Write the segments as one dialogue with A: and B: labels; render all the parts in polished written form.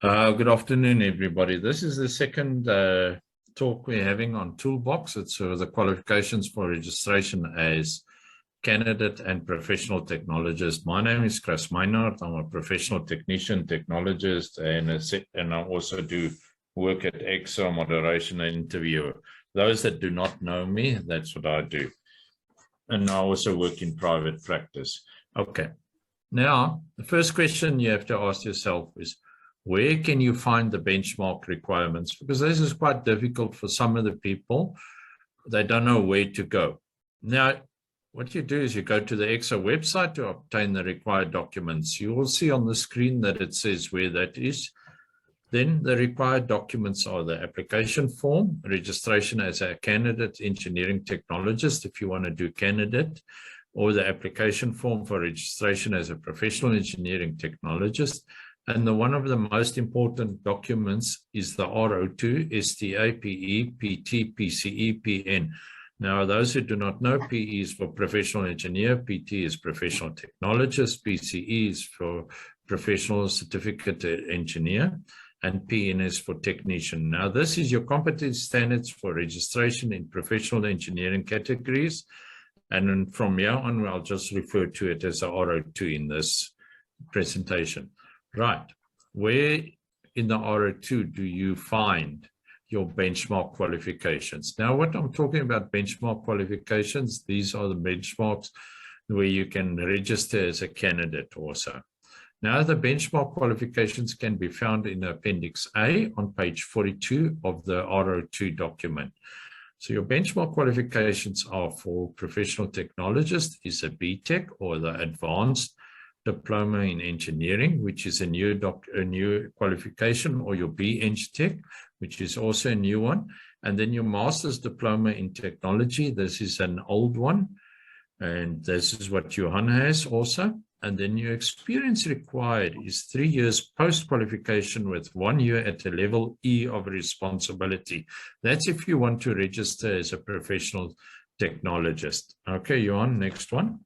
A: Good afternoon, everybody. This is the second talk we're having on Toolbox. It's the qualifications for registration as candidate and professional technologist. My name is Chris Meinhardt. I'm a professional technician, technologist, and I also do work at ECSA, moderation and interviewer. Those that do not know me, that's what I do. And I also work in private practice. Okay. Now, the first question you have to ask yourself is, where can you find the benchmark requirements? Because this is quite difficult for some of the people. They don't know where to go. Now, what you do is you go to the ECSA website to obtain the required documents. You will see on the screen that it says where that is. Then the required documents are the application form, registration as a candidate engineering technologist, if you want to do candidate, or the application form for registration as a professional engineering technologist. And one of the most important documents is the RO2, STA, PE, PT, PCE, PN. Now, those who do not know, PE is for professional engineer, PT is professional technologist, PCE is for professional certificate engineer, and PN is for technician. Now, this is your competence standards for registration in professional engineering categories. And then from here on, I'll just refer to it as a RO2 in this presentation. Right, where in the RO2 do you find your benchmark qualifications? Now, what I'm talking about benchmark qualifications, these are the benchmarks where you can register as a candidate also. Now, the benchmark qualifications can be found in Appendix A on page 42 of the RO2 document. So your benchmark qualifications are for professional technologist is a BTech or the advanced diploma in engineering, which is a new qualification, or your BEng Tech, which is also a new one. And then your master's diploma in technology, this is an old one. And this is what Johan has also. And then your experience required is 3 years post-qualification with 1 year at a level E of responsibility. That's if you want to register as a professional technologist. Okay, Johan, next one.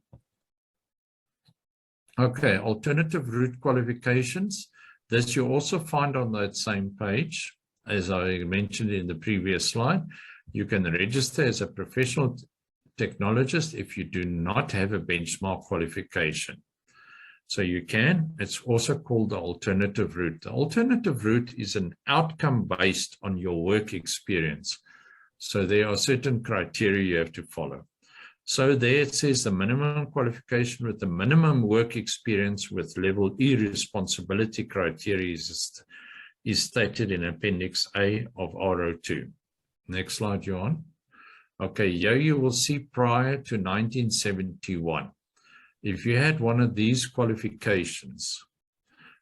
A: Okay, alternative route qualifications. This you also find on that same page. As I mentioned in the previous slide, you can register as a professional technologist if you do not have a benchmark qualification. So you can, it's also called the alternative route. The alternative route is an outcome based on your work experience. So there are certain criteria you have to follow. So there it says the minimum qualification with the minimum work experience with level E responsibility criteria is stated in Appendix A of RO2. Next slide, you're on. Okay, here you will see prior to 1971. If you had one of these qualifications,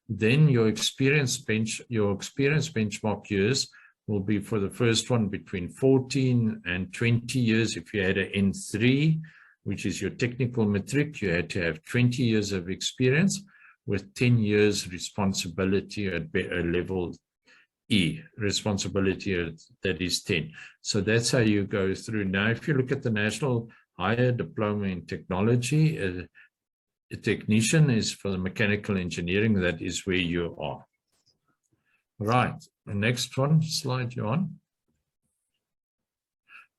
A: then your experience benchmark years will be for the first one between 14 and 20 years. If you had an N3, which is your technical matric, you had to have 20 years of experience with 10 years responsibility at a level E, responsibility that is 10. So that's how you go through. Now, if you look at the National Higher Diploma in Technology, a technician is for the mechanical engineering, that is where you are. Right, the next one, slide you're on.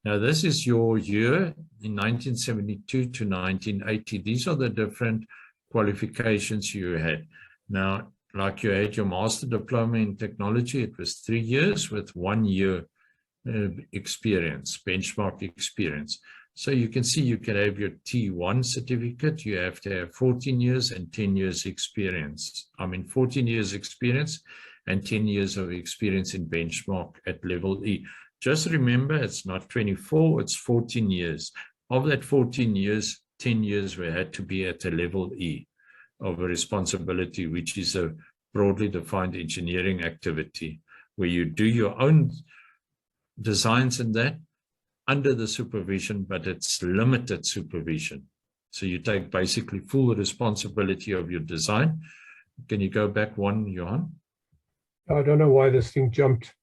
A: Now, this is your year in 1972 to 1980. These are the different qualifications you had. Now, like you had your master diploma in technology, it was 3 years with 1 year experience, benchmark experience. So you can see you can have your T1 certificate. You have to have 14 years and 10 years experience. 14 years experience and 10 years of experience in benchmark at level E. Just remember, it's not 24, it's 14 years. Of that 14 years, 10 years we had to be at a level E of a responsibility, which is a broadly defined engineering activity where you do your own designs and that under the supervision, but it's limited supervision. So you take basically full responsibility of your design. Can you go back one, Johan?
B: I don't know why this thing jumped.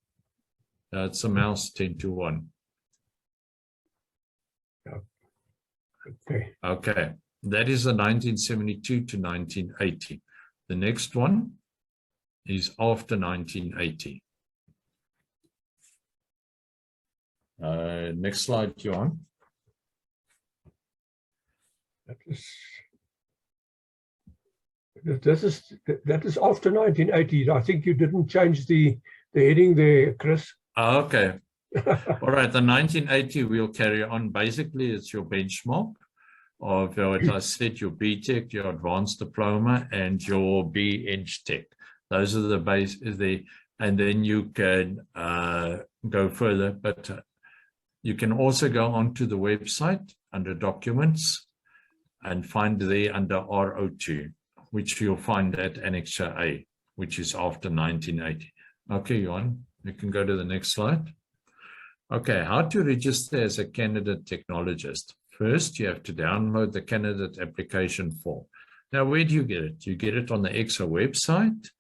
A: It's a mouse 10 to 1.
B: Okay.
A: Okay. That is the 1972 to 1980. The next one. is after 1980. Next slide, Johan.
B: That is after 1980. I think you didn't change the heading there, Chris.
A: Okay. All right. The 1980 we'll carry on. Basically, it's your benchmark of what I said, your BTech, your advanced diploma, and your BEng Tech. Those are the base there, and then you can go further. But you can also go onto the website under documents and find there under RO2, which you'll find at Annexure A, which is after 1980. Okay, Johan, you can go to the next slide. Okay, how to register as a candidate technologist. First, you have to download the candidate application form. Now, where do you get it? You get it on the ECSA website,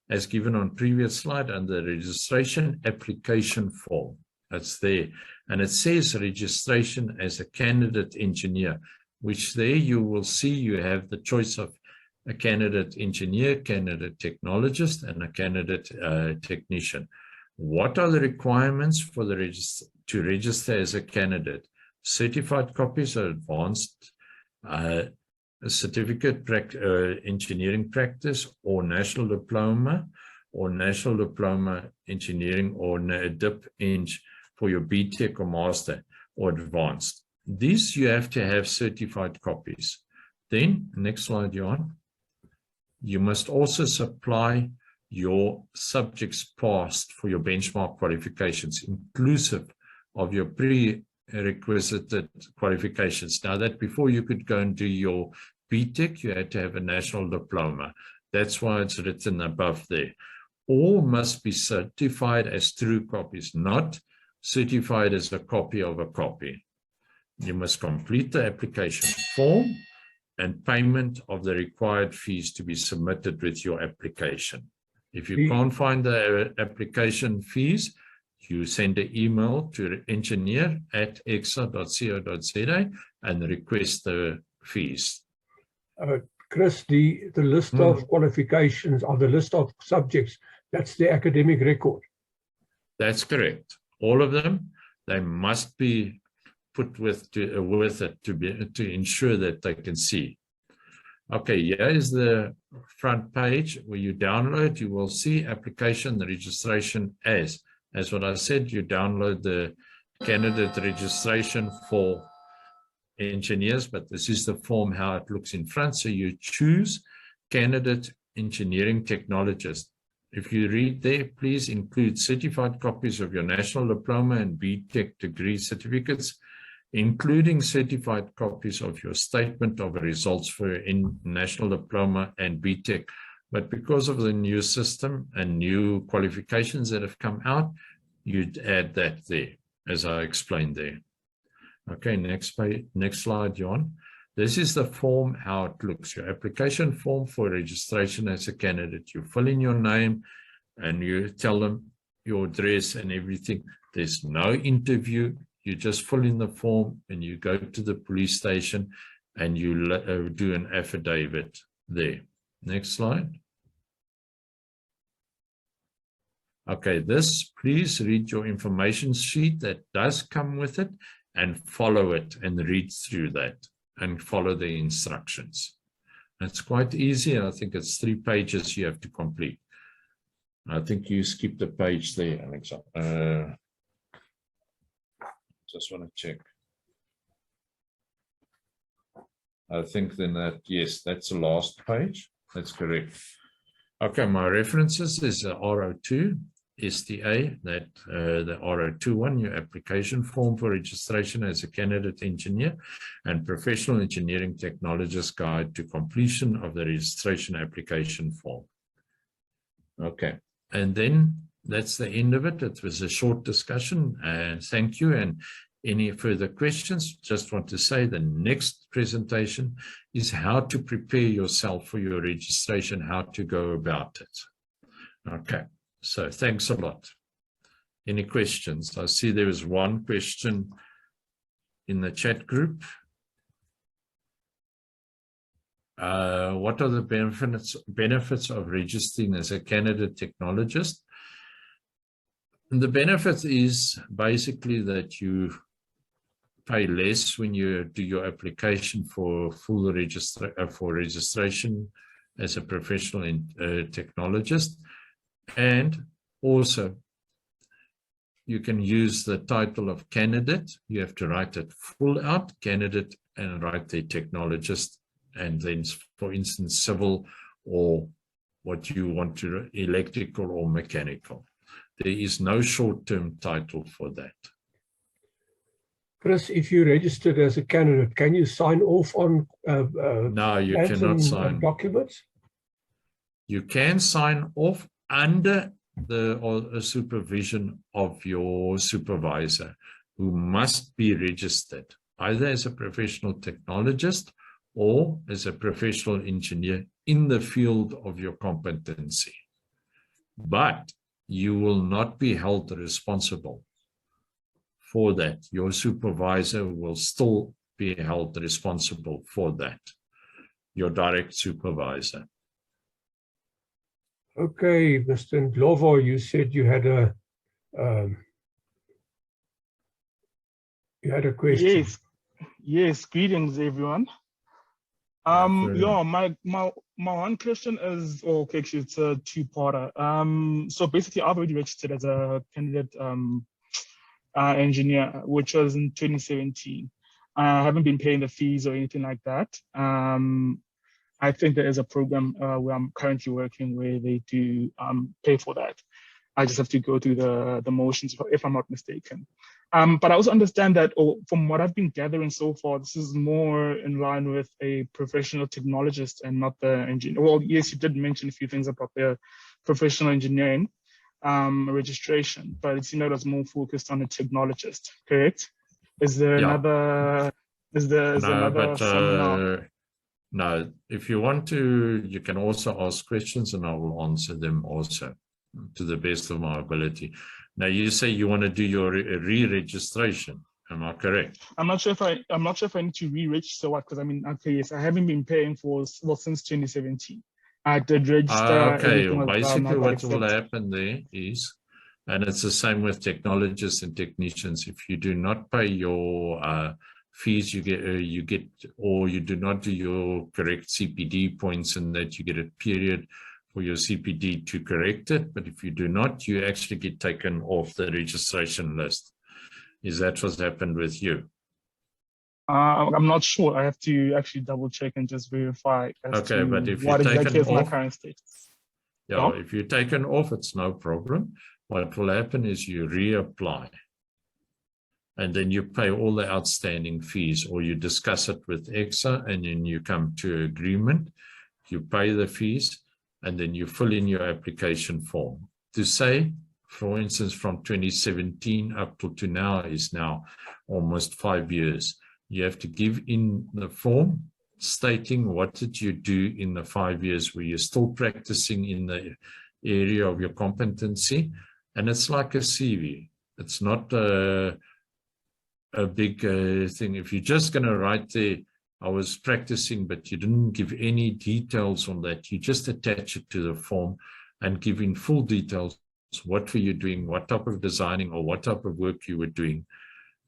A: as given on previous slide, under registration application form. That's there. And it says registration as a candidate engineer, which there you will see you have the choice of a candidate engineer, candidate technologist, and a candidate technician. What are the requirements for the to register as a candidate? Certified copies of advanced certificate engineering practice, or national diploma engineering, or DIP Eng for your BTech or master or advanced. These you have to have certified copies. Then, next slide, Johan. You must also supply your subjects passed for your benchmark qualifications, inclusive of your prerequisite qualifications. Now, that before you could go and do your BTech, you had to have a national diploma. That's why it's written above there. All must be certified as true copies, not certified as a copy of a copy. You must complete the application form and payment of the required fees to be submitted with your application. If you can't find the application fees, you send an email to engineer@exa.co.za and request the fees.
B: Chris, the list of qualifications or the list of subjects, that's the academic record.
A: That's correct. All of them, they must be put with it to ensure that they can see. Okay, here is the front page where you download. You will see application, the registration as what I said. You download the candidate registration for engineers, but this is the form how it looks in front. So you choose candidate engineering technologist. If you read there, please include certified copies of your national diploma and BTech degree certificates, including certified copies of your statement of results for your national diploma and BTech. But because of the new system and new qualifications that have come out, you'd add that there, as I explained there. Okay, next page, next slide, John. This is the form, how it looks. Your application form for registration as a candidate. You fill in your name and you tell them your address and everything. There's no interview. You just fill in the form and you go to the police station and you do an affidavit there. Next slide. Okay, this, please read your information sheet that does come with it and follow it and read through that and follow the instructions. It's quite easy. I think it's 3 pages you have to complete. I think you skipped a page there, Alexa. Just want to check. I think then that, yes, that's the last page. That's correct. Okay, my references is RO2, STA, that the RO2 one, your application form for registration as a candidate engineer, and professional engineering technologist guide to completion of the registration application form. Okay, and then that's the end of it. It was a short discussion, and thank you. And any further questions, just want to say the next presentation is how to prepare yourself for your registration, how to go about it. Okay, so thanks a lot. Any questions? I see there is one question in the chat group. What are the benefits of registering as a candidate technologist? And the benefit is basically that you pay less when you do your application for full registration as a professional technologist, and also you can use the title of candidate. You have to write it full out, candidate, and write the technologist, and then, for instance, civil or what you want to, electrical or mechanical. There is no short-term title for that.
B: Chris, if you registered as a candidate, can you sign off on
A: No, you
B: plans
A: cannot
B: and
A: sign.
B: documents?
A: You can sign off under the supervision of your supervisor, who must be registered either as a professional technologist or as a professional engineer in the field of your competency. But you will not be held responsible for that. Your supervisor will still be held responsible for that, your direct supervisor.
B: Okay, Mr. Ndlovu, you said you had a question.
C: Yes. Greetings, everyone. Yeah, my one question is, okay, actually it's a two-parter. So basically, I've already registered as a candidate engineer, which was in 2017. I haven't been paying the fees or anything like that. I think there is a program where I'm currently working where they do pay for that. I just have to go through the motions, if I'm not mistaken. But I also understand that, from what I've been gathering so far, this is more in line with a professional technologist and not the engineer. Well, yes, you did mention a few things about the professional engineering registration, but it seemed that it was more focused on a technologist, correct? Is there another, seminar?
A: No, if you want to, you can also ask questions and I will answer them also to the best of my ability. Now, you say you want to do your re-registration. Am I correct?
C: I'm not sure if I need to re-register what, because I mean, okay, yes, I haven't been paying since 2017. I did register.
A: Okay, basically what will happen there is, and it's the same with technologists and technicians, if you do not pay your fees, you get, or you do not do your correct CPD points, and that you get a period for your CPD to correct it. But if you do not, you actually get taken off the registration list. Is that what's happened with you?
C: I'm not sure. I have to actually double check and just verify as to
A: but if
C: what exactly is my
A: off,
C: current status.
A: Yeah, if you're taken off, it's no problem. What will happen is you reapply, and then you pay all the outstanding fees, or you discuss it with ECSA, and then you come to agreement, you pay the fees, and then you fill in your application form. To say, for instance, from 2017 up to now is now almost 5 years. You have to give in the form stating what did you do in the 5 years where you're still practicing in the area of your competency. And it's like a CV. It's not a big thing. If you're just going to write there, I was practicing, but you didn't give any details on that, you just attach it to the form and give in full details. What were you doing? What type of designing or what type of work you were doing?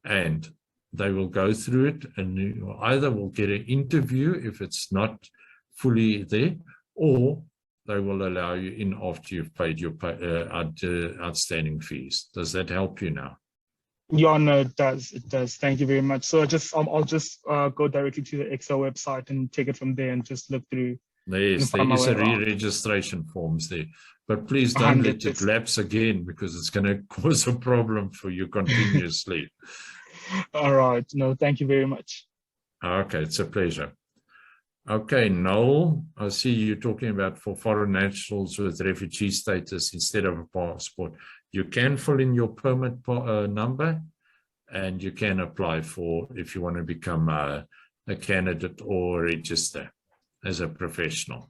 A: And they will go through it, and you either will get an interview if it's not fully there, or they will allow you in after you've paid your outstanding fees. Does that help you now?
C: Yeah, no, it does. It does. Thank you very much. So I'll just go directly to the ECSA website and take it from there and just look through.
A: Yes, there is a re-registration forms there. But please don't let it lapse again, because it's going to cause a problem for you continuously.
C: All right. No, thank you very much.
A: Okay, it's a pleasure. Okay, Noel, I see you talking about for foreign nationals with refugee status instead of a passport. You can fill in your permit number, and you can apply for, if you want to become a candidate or register as a professional.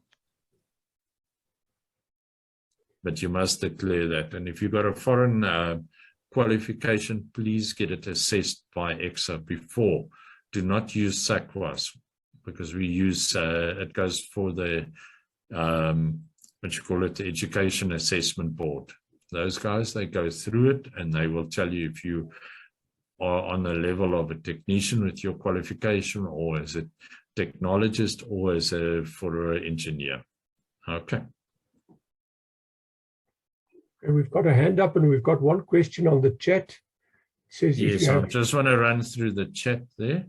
A: But you must declare that. And if you've got a foreign qualification, please get it assessed by ECSA before. Do not use SACWAS. because we use, it goes for the, the Education Assessment Board. Those guys, they go through it and they will tell you if you are on the level of a technician with your qualification, or as a technologist, or as for an engineer. Okay.
B: And we've got a hand up and we've got one question on the chat. It says, if
A: Yes,
B: you
A: I
B: have,
A: just want to run through the chat there.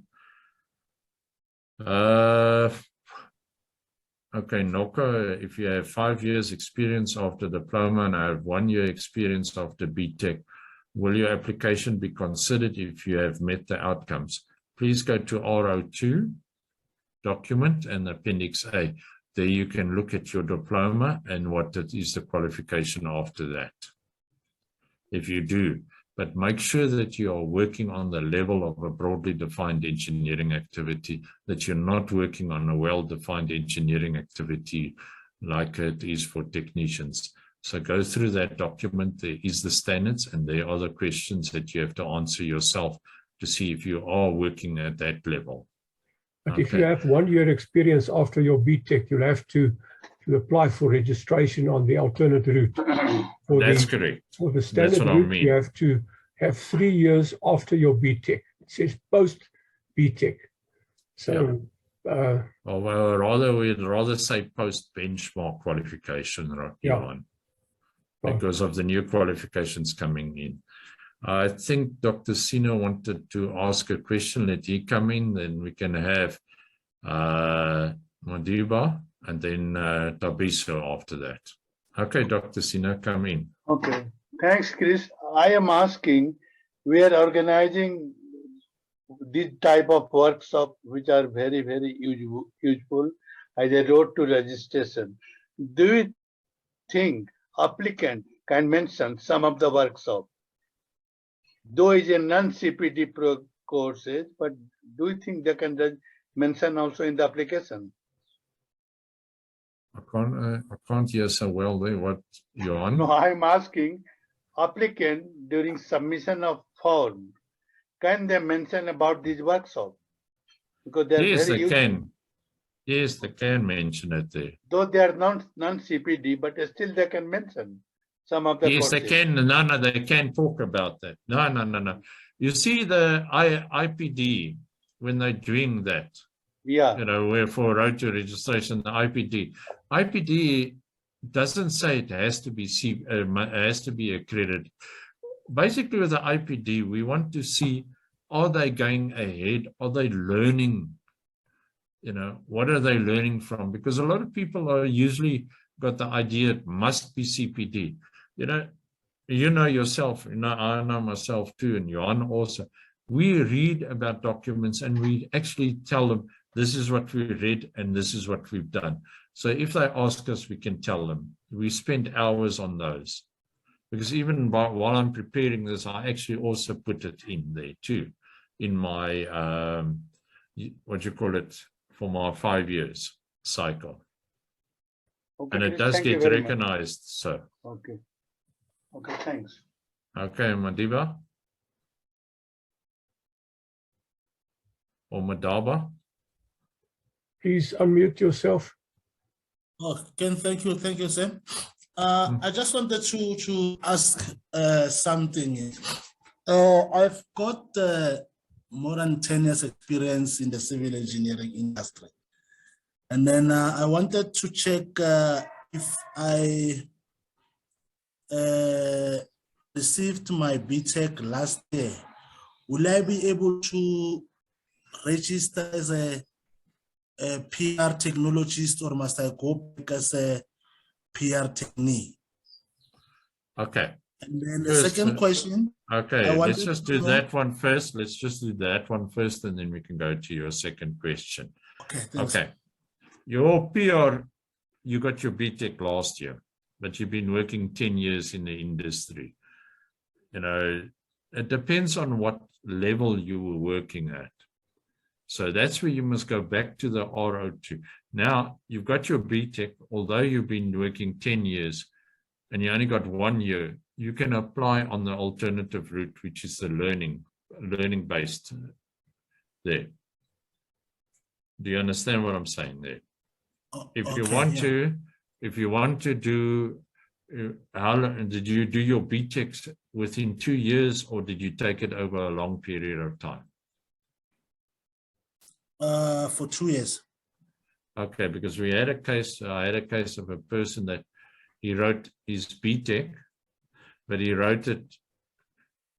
A: Okay, Noka, if you have 5 years experience after diploma and I have 1 year experience after BTech, will your application be considered if you have met the outcomes? Please go to RO2 document and Appendix A. There you can look at your diploma and what is the qualification after that, if you do. But make sure that you are working on the level of a broadly defined engineering activity, that you're not working on a well-defined engineering activity like it is for technicians. So go through that document. There is the standards, and there are the questions that you have to answer yourself to see if you are working at that level.
B: but if you have 1 year experience after your BTech, you'll have to apply for registration on the alternate route.
A: That's correct.
B: For the standard route, you have to have 3 years after your BTech. It says post BTech. So,
A: we'd rather say post benchmark qualification, Johan, because of the new qualifications coming in. I think Dr. Sina wanted to ask a question. Let he come in, then we can have Madiba and then Tabiso after that. Okay, Dr. Sina, come in.
D: Okay, thanks, Chris. I am asking, we are organizing this type of workshop which are very, very useful as a road to registration. Do you think applicant can mention some of the workshop? Though it's a non-CPD courses, but do you think they can mention also in the application?
A: I can't hear so well there. What you're on?
D: No, I'm asking applicant during submission of form, can they mention about this workshop? Because they're
A: yes,
D: very
A: they can. Yes, they can mention it there.
D: Though they are non-CPD, but still they can mention some of the
A: yes,
D: courses.
A: They can. No, they can talk about that. No. You see the IPD when they're doing that.
D: Yeah.
A: You know, where for road to registration, the IPD doesn't say it has to be accredited. Basically, with the IPD, we want to see, are they going ahead? Are they learning? You know, what are they learning from? Because a lot of people are usually got the idea it must be CPD. You know yourself, I know myself too, and Johan also. We read about documents and we actually tell them, this is what we read and this is what we've done. So if they ask us, we can tell them. We spend hours on those. Because even while I'm preparing this, I actually also put it in there too, in my, for my 5 years cycle.
D: Okay,
A: and it does get recognized, so.
D: Okay, thanks.
A: Okay, Madiba? Or Madaba?
B: Please unmute yourself.
E: Oh, Ken, thank you, Sam. I just wanted to ask something. I've got more than 10 years experience in the civil engineering industry. And then I wanted to check if I received my BTech last year, will I be able to register as a PR technologist, or must I go back as a PR technique?
A: Okay.
E: And then the second question.
A: Okay, let's just do that one first. Let's just do that one first, and then we can go to your second question.
E: Okay, thanks.
A: Okay. Your PR, you got your BTech last year, but you've been working 10 years in the industry. You know, it depends on what level you were working at. So that's where you must go back to the RO2. Now, you've got your BTech, although you've been working 10 years and you only got 1 year, you can apply on the alternative route, which is the learning-based there. Do you understand what I'm saying there? If you
E: Okay,
A: want
E: yeah.
A: to, if you want to do, how long did you do your BTEC within 2 years, or did you take it over a long period of time?
E: For 2 years.
A: Okay, because we had a case, I had a case of a person that he wrote his BTEC, but he wrote it,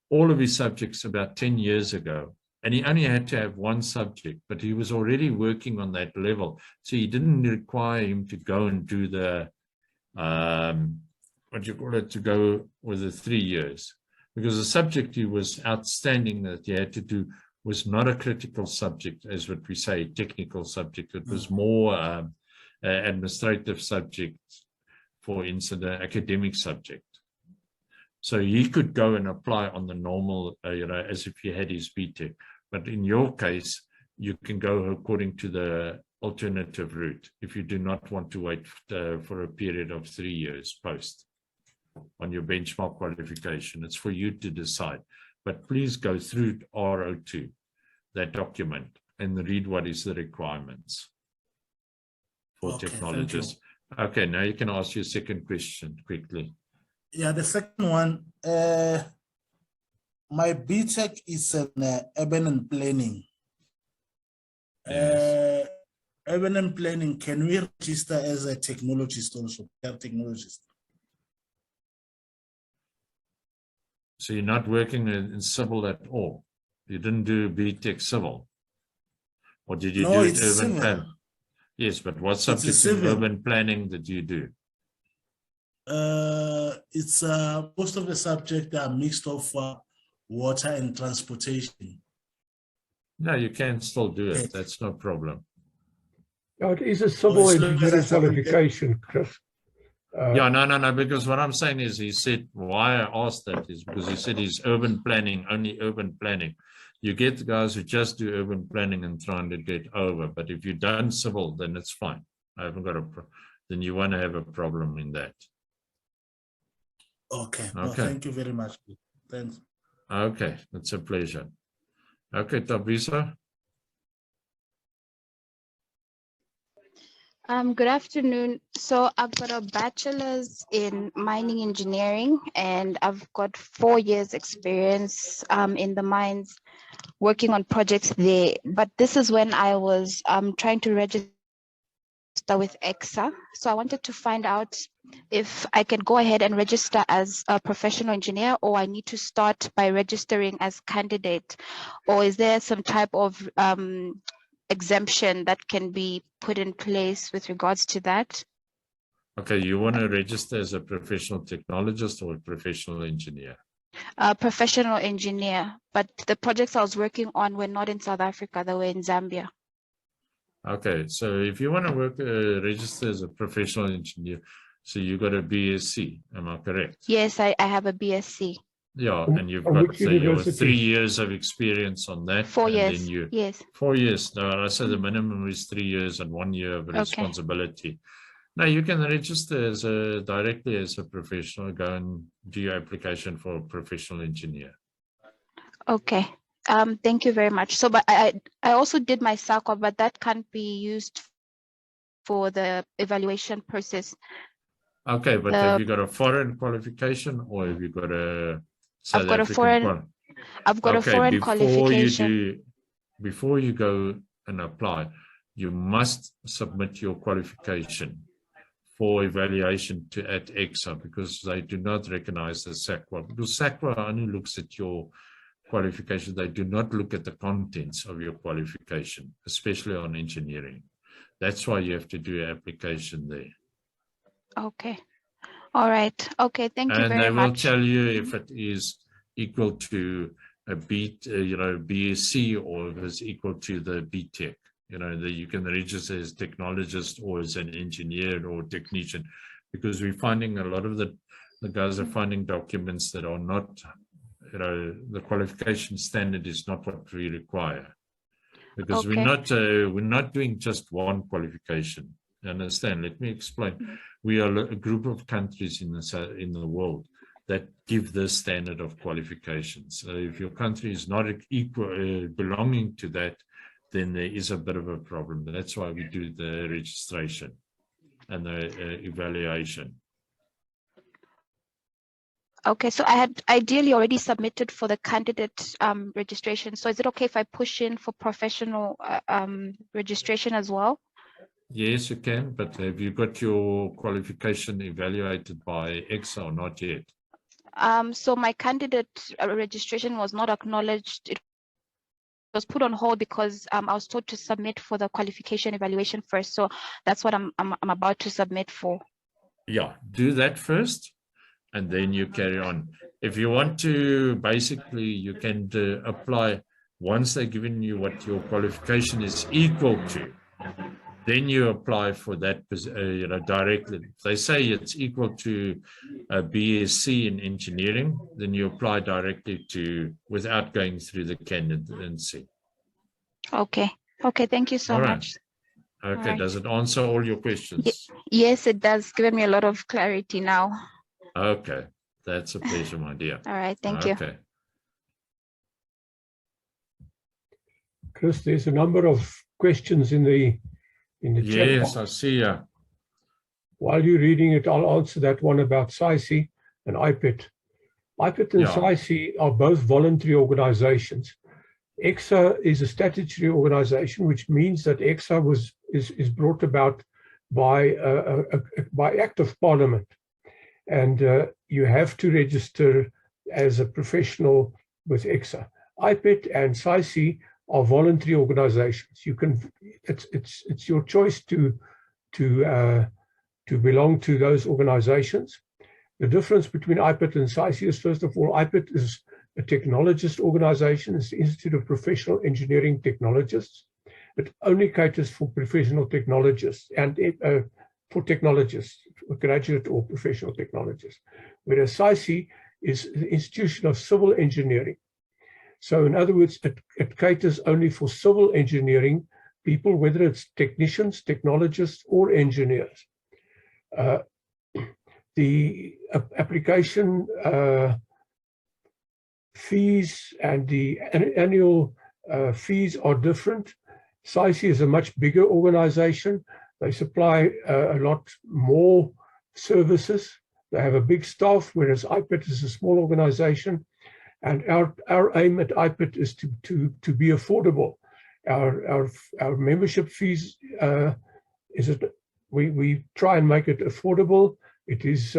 A: all of his subjects about 10 years ago. And he only had to have one subject, but he was already working on that level. So he didn't require him to go and do the, what do you call it, to go with the 3 years. Because the subject he was outstanding that he had to do was not a critical subject, as what we say, technical subject. It was more administrative subject, for instance, an academic subject. So he could go and apply on the normal, as if he had his BTEC. But in your case, you can go according to the alternative route if you do not want to wait for a period of 3 years post on your benchmark qualification. It's for you to decide. But please go through R02, that document, and read what is the requirements for technologists. Okay, now you can ask your second question quickly.
E: Yeah, the second one, my BTEC is in urban and planning.
A: Yes.
E: Urban and planning, can we register as a technologist also? Technologist.
A: So you're not working in civil at all? You didn't do BTEC civil? Or did you do it urban planning? Yes, but what subjects in urban planning did you do?
E: It's most of the subjects are mixed of water and transportation.
A: No, you can still do it. That's no problem.
B: No, it is a civil engineering qualification, Chris.
A: No, because what I'm saying is, he said, why I asked that is because he said he's urban planning, only urban planning. You get the guys who just do urban planning and trying to get over, but if you've done civil, then it's fine. I haven't got then you want to have a problem in that.
E: Okay. Well, thank you very much. Thanks.
A: Okay, it's a pleasure. Okay, Tabisa.
F: Good afternoon. So I've got a bachelor's in mining engineering, and I've got 4 years experience in the mines working on projects there. But this is when I was trying to register with ECSA. So I wanted to find out if I can go ahead and register as a professional engineer, or I need to start by registering as candidate, or is there some type of exemption that can be put in place with regards to that?
A: Okay, you want to register as a professional technologist or a professional engineer?
F: A professional engineer, but the projects I was working on were not in South Africa, they were in Zambia.
A: Okay, so if you want to work, register as a professional engineer, so you got a BSc, am I correct?
F: Yes, I have a BSc.
A: Yeah, and you've got 3 years of experience on that.
F: 4 years,
A: then you,
F: yes.
A: 4 years. No, I said the minimum is 3 years and 1 year of responsibility. Now you can register as directly as a professional, go and do your application for a professional engineer.
F: Okay, thank you very much. So, but I also did my SACWA, but that can't be used for the evaluation process.
A: Okay, but have you got a foreign qualification, or have you got a South African
F: I've got a foreign qualification.
A: Before you go and apply, you must submit your qualification for evaluation at ECSA, because they do not recognize the SACWA. Because SACWA only looks at your qualification. They do not look at the contents of your qualification, especially on engineering. That's why you have to do an application there.
F: Okay. All right. Okay. Thank you very much.
A: And they will tell you if it is equal to a BSc, or if it's equal to the BTEC. That you can register as technologist or as an engineer or technician, because we're finding a lot of the guys are finding documents that are not, the qualification standard is not what we require. Because we're not doing just one qualification. You understand? Let me explain. We are a group of countries in the world that give this standard of qualifications. So if your country is not equal, belonging to that, then there is a bit of a problem. That's why we do the registration and the evaluation.
F: Okay, so I had ideally already submitted for the candidate registration. So is it okay if I push in for professional registration as well?
A: Yes, you can, but have you got your qualification evaluated by ECSA or not yet?
F: So my candidate registration was not acknowledged. It was put on hold because I was told to submit for the qualification evaluation first. So that's what I'm about to submit for.
A: Yeah, do that first, and then you carry on. If you want to, basically, you can apply once they've given you what your qualification is equal to. Then you apply for that, directly. If they say it's equal to a BSc in engineering, then you apply directly to, without going through the candidacy.
F: Okay. Okay. Thank you so
A: All right.
F: much.
A: Okay.
F: Right.
A: Does it answer all your questions?
F: Yes, it does. Given me a lot of clarity now.
A: Okay. That's a pleasure, my dear.
F: All right. Thank you.
A: Okay.
B: Chris, there's a number of questions in the chat
A: Yes,
B: box.
A: I see.
B: While you're reading it, I'll answer that one about SAICI and IPEIT. IPEIT and SAICI are both voluntary organizations. ECSA is a statutory organization, which means that ECSA is brought about by Act of Parliament. And you have to register as a professional with ECSA. IPEIT and SAICI are voluntary organizations. You can, it's your choice to belong to those organizations. The difference between IPEIT and SAICI is, first of all, IPEIT is a technologist organization. It's the Institute of Professional Engineering Technologists. It only caters for professional technologists and for technologists, graduate or professional technologists. Whereas SAICI is the Institution of Civil Engineering. So in other words, it caters only for civil engineering people, whether it's technicians, technologists, or engineers. The application fees and the annual fees are different. SAICI is a much bigger organization. They supply a lot more services. They have a big staff, whereas IPEIT is a small organization. And our aim at IPEIT is to be affordable. Our membership fees we try and make it affordable. It is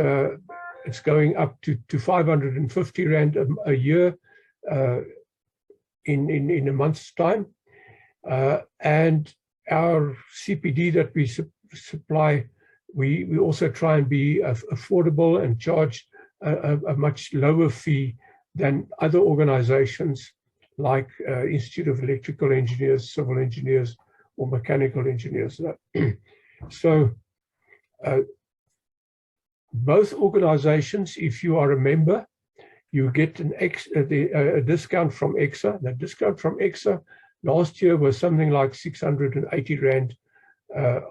B: it's going up to 550 Rand a year in a month's time. And our CPD that we supply, we also try and be affordable and charge a much lower fee than other organizations like Institute of Electrical Engineers, Civil Engineers, or Mechanical Engineers. So both organizations, if you are a member, you get a discount from ECSA. The discount from ECSA last year was something like 680 Rand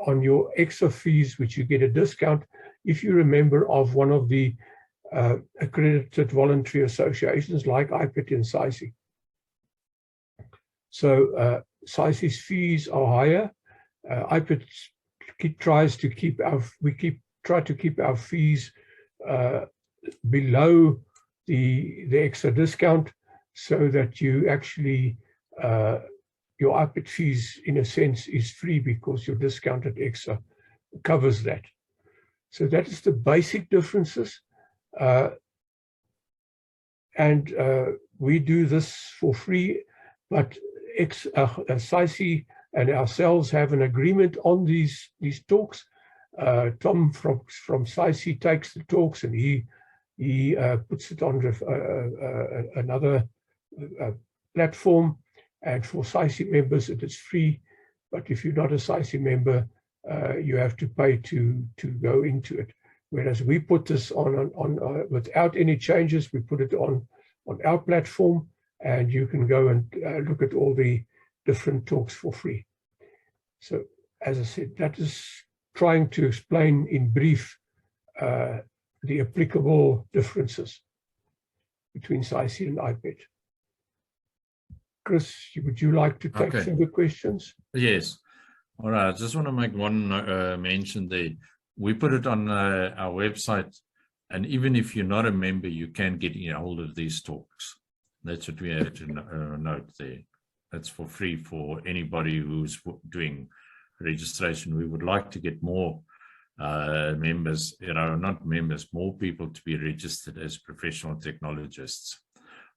B: on your ECSA fees, which you get a discount if you're a member of one of the accredited voluntary associations like IPEIT and SAICI. So SAICI's fees are higher. IPEIT tries to keep try to keep our fees below the ECSA discount, so that you actually your IPEIT fees in a sense is free because your discount at ECSA covers that. So that is the basic differences. And we do this for free, but SAICI and ourselves have an agreement on these talks. Tom from SAICI takes the talks and he puts it on another platform. And for SAICI members, it is free. But if you're not a SAICI member, you have to pay to go into it. Whereas we put this on without any changes, we put it on our platform, and you can go and look at all the different talks for free. So, as I said, that is trying to explain in brief the applicable differences between SAICI and IPEIT. Chris, would you like to take
A: Okay.
B: some of the questions?
A: Yes. All right. I just want to make one mention there. We put it on our website, and even if you're not a member, you can get a hold of these talks. That's what we have to note there. That's for free for anybody who's doing registration. We would like to get more members, not members, more people to be registered as professional technologists.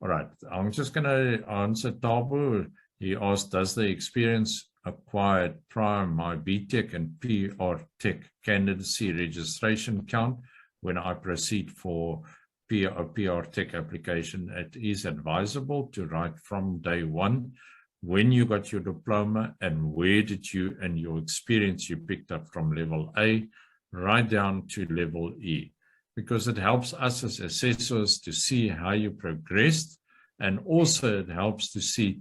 A: All right. I'm just going to answer Tabo. He asked, does the experience acquired prior my BTech and PR Tech candidacy registration count when I proceed for PR Tech application? It is advisable to write from day one when you got your diploma and where did you and your experience you picked up from level A right down to level E, because it helps us as assessors to see how you progressed, and also it helps to see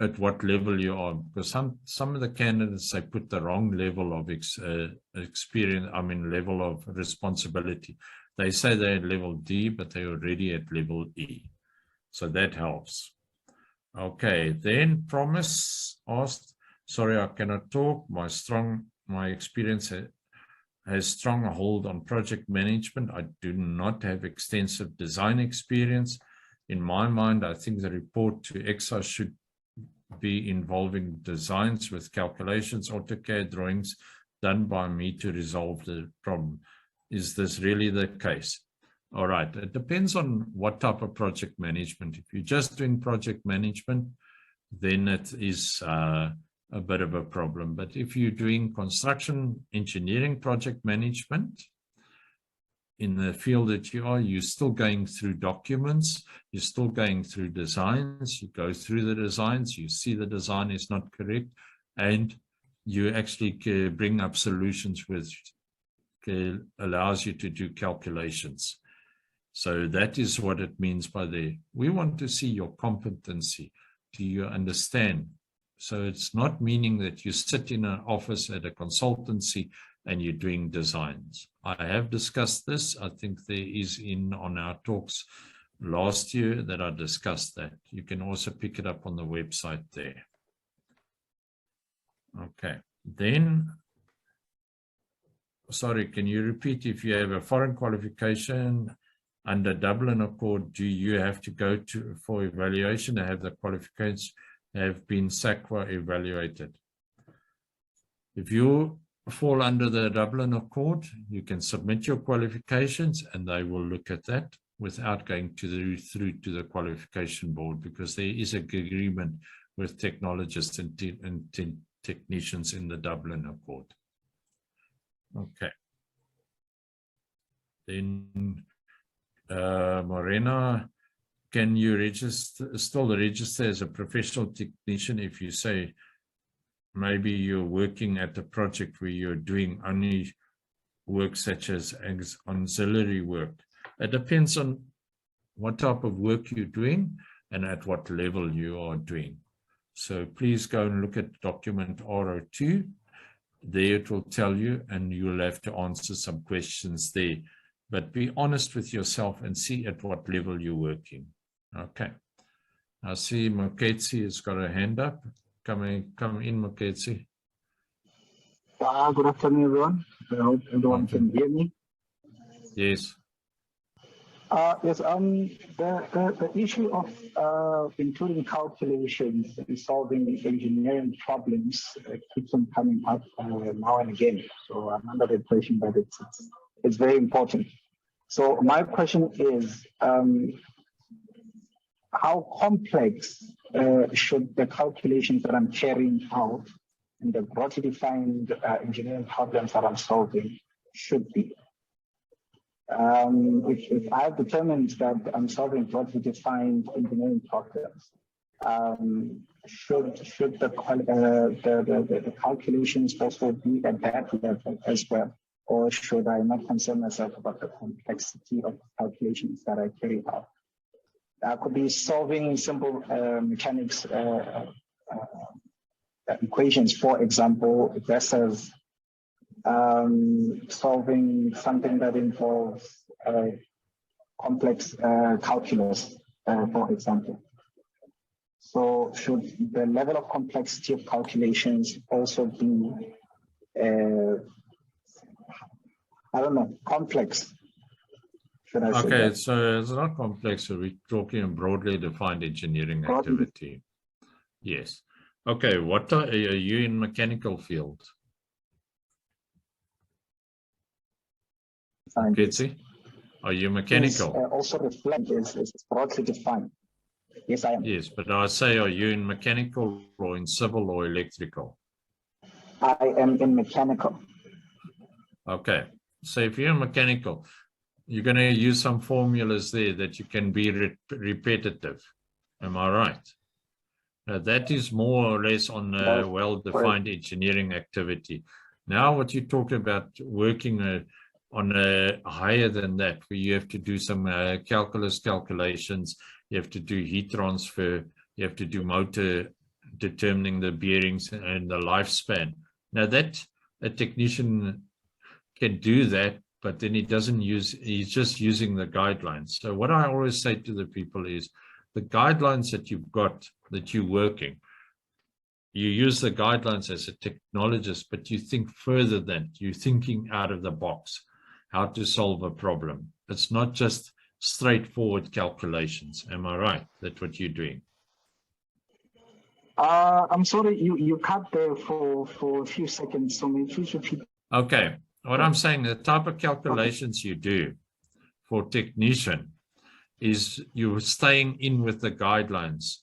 A: at what level you are, because some of the candidates, they put the wrong level of experience, level of responsibility. They say they're at level D, but they're already at level E. So that helps. Okay, then Promise asked, sorry, I cannot talk. My experience has strong hold on project management. I do not have extensive design experience. In my mind, I think the report to ECSA should be involving designs with calculations, AutoCAD drawings done by me to resolve the problem. Is this really the case? All right, it depends on what type of project management. If you're just doing project management, then it is a bit of a problem. But if you're doing construction engineering project management, in the field that you are, you're still going through documents, you're still going through designs, you go through the designs, you see the design is not correct, and you actually bring up solutions which allows you to do calculations. So that is what it means by there. We want to see your competency. Do you understand? So it's not meaning that you sit in an office at a consultancy and you're doing designs. I have discussed this. I think there is on our talks last year that I discussed that. You can also pick it up on the website there. Okay. Then, sorry, can you repeat, if you have a foreign qualification under Dublin Accord, do you have to go for evaluation to have the qualifications have been SACWA evaluated? If you fall under the Dublin Accord, you can submit your qualifications and they will look at that without going through to the qualification board, because there is an agreement with technologists and technicians in the Dublin Accord. Okay. Then Morena, can you still register as a professional technician if you say maybe you're working at a project where you're doing only work such as auxiliary work? It depends on what type of work you're doing and at what level you are doing. So please go and look at document R02. There it will tell you, and you'll have to answer some questions there. But be honest with yourself and see at what level you're working. Okay. I see Moketsi has got a hand up. Come in, Moketsi.
G: Good afternoon, everyone. I hope everyone can hear me.
A: Yes.
G: Yes. The issue of including calculations and solving engineering problems keeps on coming up now and again. So I'm under the impression that it's very important. So my question is, how complex should the calculations that I'm carrying out and the broadly defined engineering problems that I'm solving should be? If I've determined that I'm solving broadly defined engineering problems, should the calculations also be at that level as well? Or should I not concern myself about the complexity of calculations that I carry out? I could be solving simple mechanics equations, for example, versus solving something that involves complex calculus, for example. So should the level of complexity of calculations also be, I don't know, complex? Should I say
A: Okay,
G: that?
A: so it's not complex. So we're talking a broadly defined engineering activity. Yes. Okay, what are you in mechanical field? Ketsi, are you mechanical?
G: Also reflect is broadly defined. Yes, I am.
A: Yes, but I say, are you in mechanical or in civil or electrical?
G: I am in mechanical.
A: Okay, so if you're in mechanical, you're going to use some formulas there that you can be repetitive. Am I right? That is more or less on a well-defined engineering activity. Now, what you talk about working on a higher than that, where you have to do some calculus calculations, you have to do heat transfer, you have to do motor determining the bearings and the lifespan. Now, that a technician can do that, but then he doesn't use, he's just using the guidelines. So what I always say to the people is the guidelines that you've got, that you're working, you use the guidelines as a technologist, but you think further than, you're thinking out of the box, how to solve a problem. It's not just straightforward calculations. Am I right? That's what you're doing.
G: I'm sorry, you cut there for a few seconds, so maybe please repeat.
A: Okay, what I'm saying, the type of calculations you do for technician is you're staying in with the guidelines.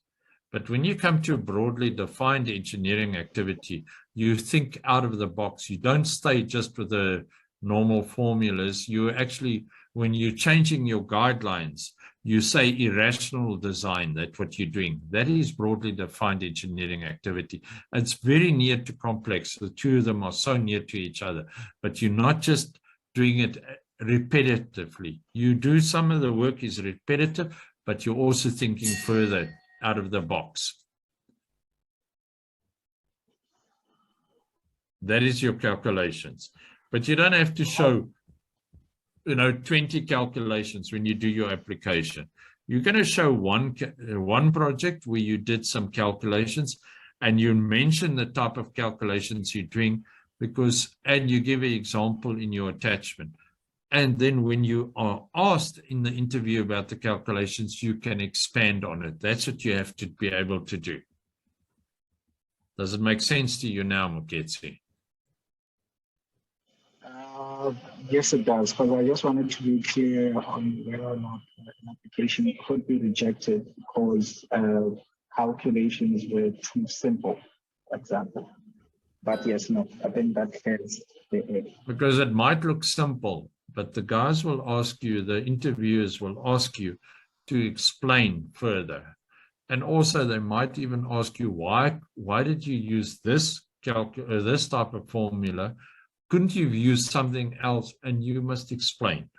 A: But when you come to a broadly defined engineering activity, you think out of the box. You don't stay just with the normal formulas. You actually, when you're changing your guidelines, you say irrational design. That's what you're doing. That is broadly defined engineering activity. It's very near to complex. The two of them are so near to each other, but you're not just doing it repetitively. You do some of the work is repetitive, but you're also thinking further out of the box. That is your calculations, but you don't have to show 20 calculations when you do your application. You're going to show one project where you did some calculations and you mention the type of calculations you're doing, and you give an example in your attachment. And then when you are asked in the interview about the calculations, you can expand on it. That's what you have to be able to do. Does it make sense to you now, Muketsi?
G: Yes, it does, because I just wanted to be clear on whether or not an application could be rejected because calculations were too simple, for example. But yes, no, I think that clears the air. Because
A: it might look simple, but the guys will ask you, the interviewers will ask you to explain further. And also they might even ask you, why did you use this type of formula? Couldn't you use something else? And you must explain.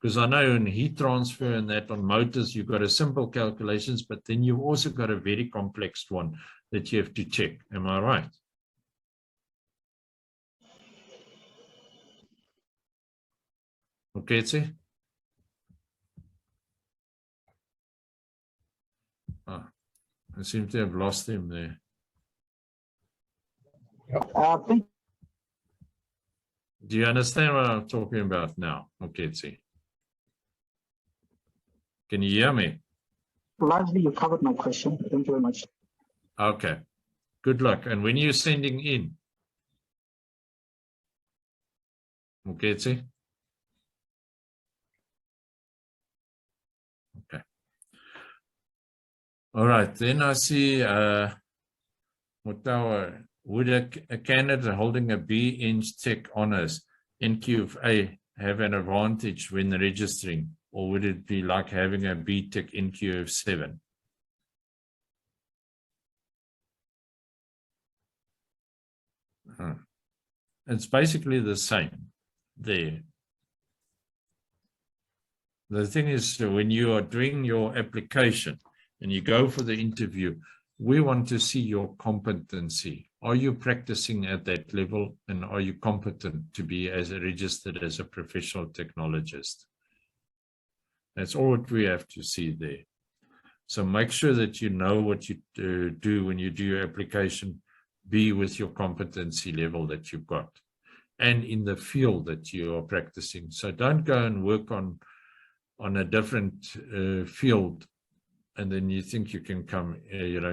A: Because I know in heat transfer and that on motors, you've got a simple calculations, but then you've also got a very complex one that you have to check. Am I right? Okay, see? I seem to have lost him there. Do you understand what I'm talking about now? Okay, see. Can you hear me?
G: Largely, you covered my question. Thank you very much.
A: Okay. Good luck. And when you're sending in, okay, see? Okay. All right. Then I see Mutawa, would a candidate holding a B.Eng Tech honors NQFA have an advantage when registering, or would it be like having a B.Tech NQF7? It's basically the same there. The thing is, when you are doing your application and you go for the interview, we want to see your competency. Are you practicing at that level, and are you competent to be registered as a professional technologist? That's all we have to see there. So make sure that you know what you do when you do your application, be with your competency level that you've got and in the field that you are practicing. So don't go and work on a different field and then you think you can come,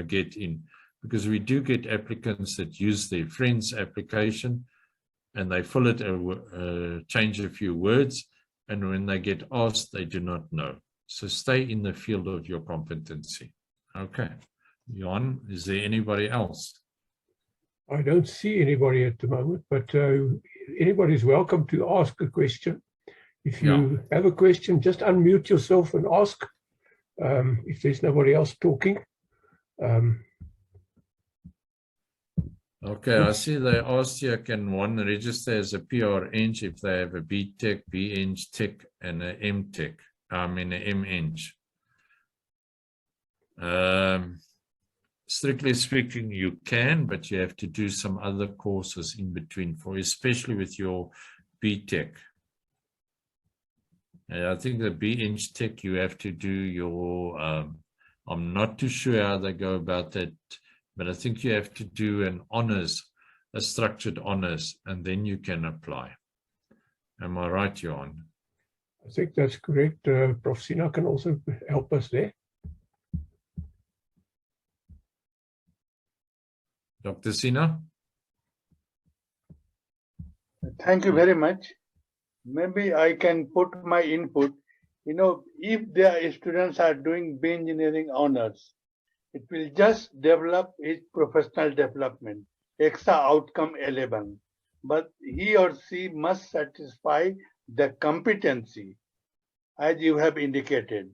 A: get in. Because we do get applicants that use their friend's application and they fill it, change a few words, and when they get asked, they do not know. So stay in the field of your competency. Okay. Jan, is there anybody else?
B: I don't see anybody at the moment, but anybody's welcome to ask a question. If you have a question, just unmute yourself and ask if there's nobody else talking.
A: Okay, I see they asked here, can one register as a PRN if they have a BTech, BEng Tech, and an MTech? an MEng. Strictly speaking, you can, but you have to do some other courses in between, especially with your BTech. And I think the BEng Tech, you have to do your, I'm not too sure how they go about that, but I think you have to do an honors, a structured honors, and then you can apply. Am I right, Johan?
B: I think that's correct. Prof. Sina can also help us there.
A: Dr. Sina?
D: Thank you very much. Maybe I can put my input. If their students are doing bioengineering honors, it will just develop his professional development, ECSA outcome 11. But he or she must satisfy the competency, as you have indicated.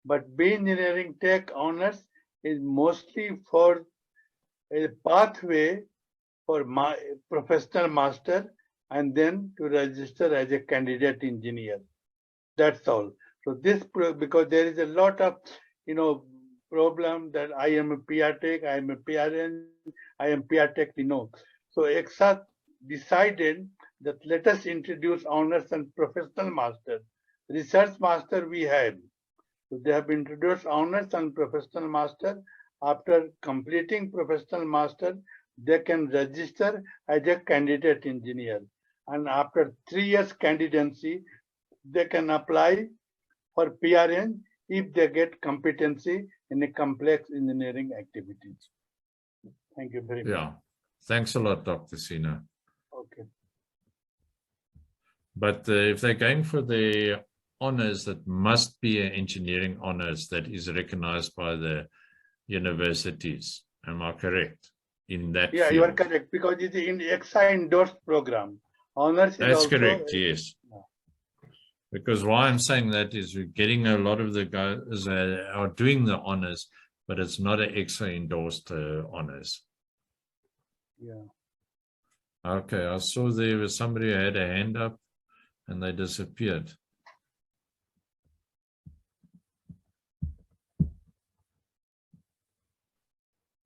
D: But bioengineering tech honors is mostly for a pathway for my professional master and then to register as a candidate engineer. That's all. So this, because there is a lot of, problem that I am a PR Tech, I am a PRN, I am PR Tech, So ECSA decided that let us introduce honors and professional master. Research master we have. So they have introduced honors and professional master. After completing professional master, they can register as a candidate engineer. And after 3 years candidacy, they can apply for PRN if they get competency in a complex engineering activities. Thank you very much.
A: Yeah, thanks a lot, Dr. Sina.
D: Okay.
A: But if they're going for the honors, that must be an engineering honors that is recognized by the universities. Am I correct in that?
D: Yeah,
A: field?
D: you are correct, because it's in ECSA endorsed program. Honors
A: That's
D: is also
A: correct, yes. Because why I'm saying that is we're getting a lot of the guys are doing the honors, but it's not an ECSA endorsed honors.
D: Yeah.
A: Okay, I saw there was somebody who had a hand up and they disappeared.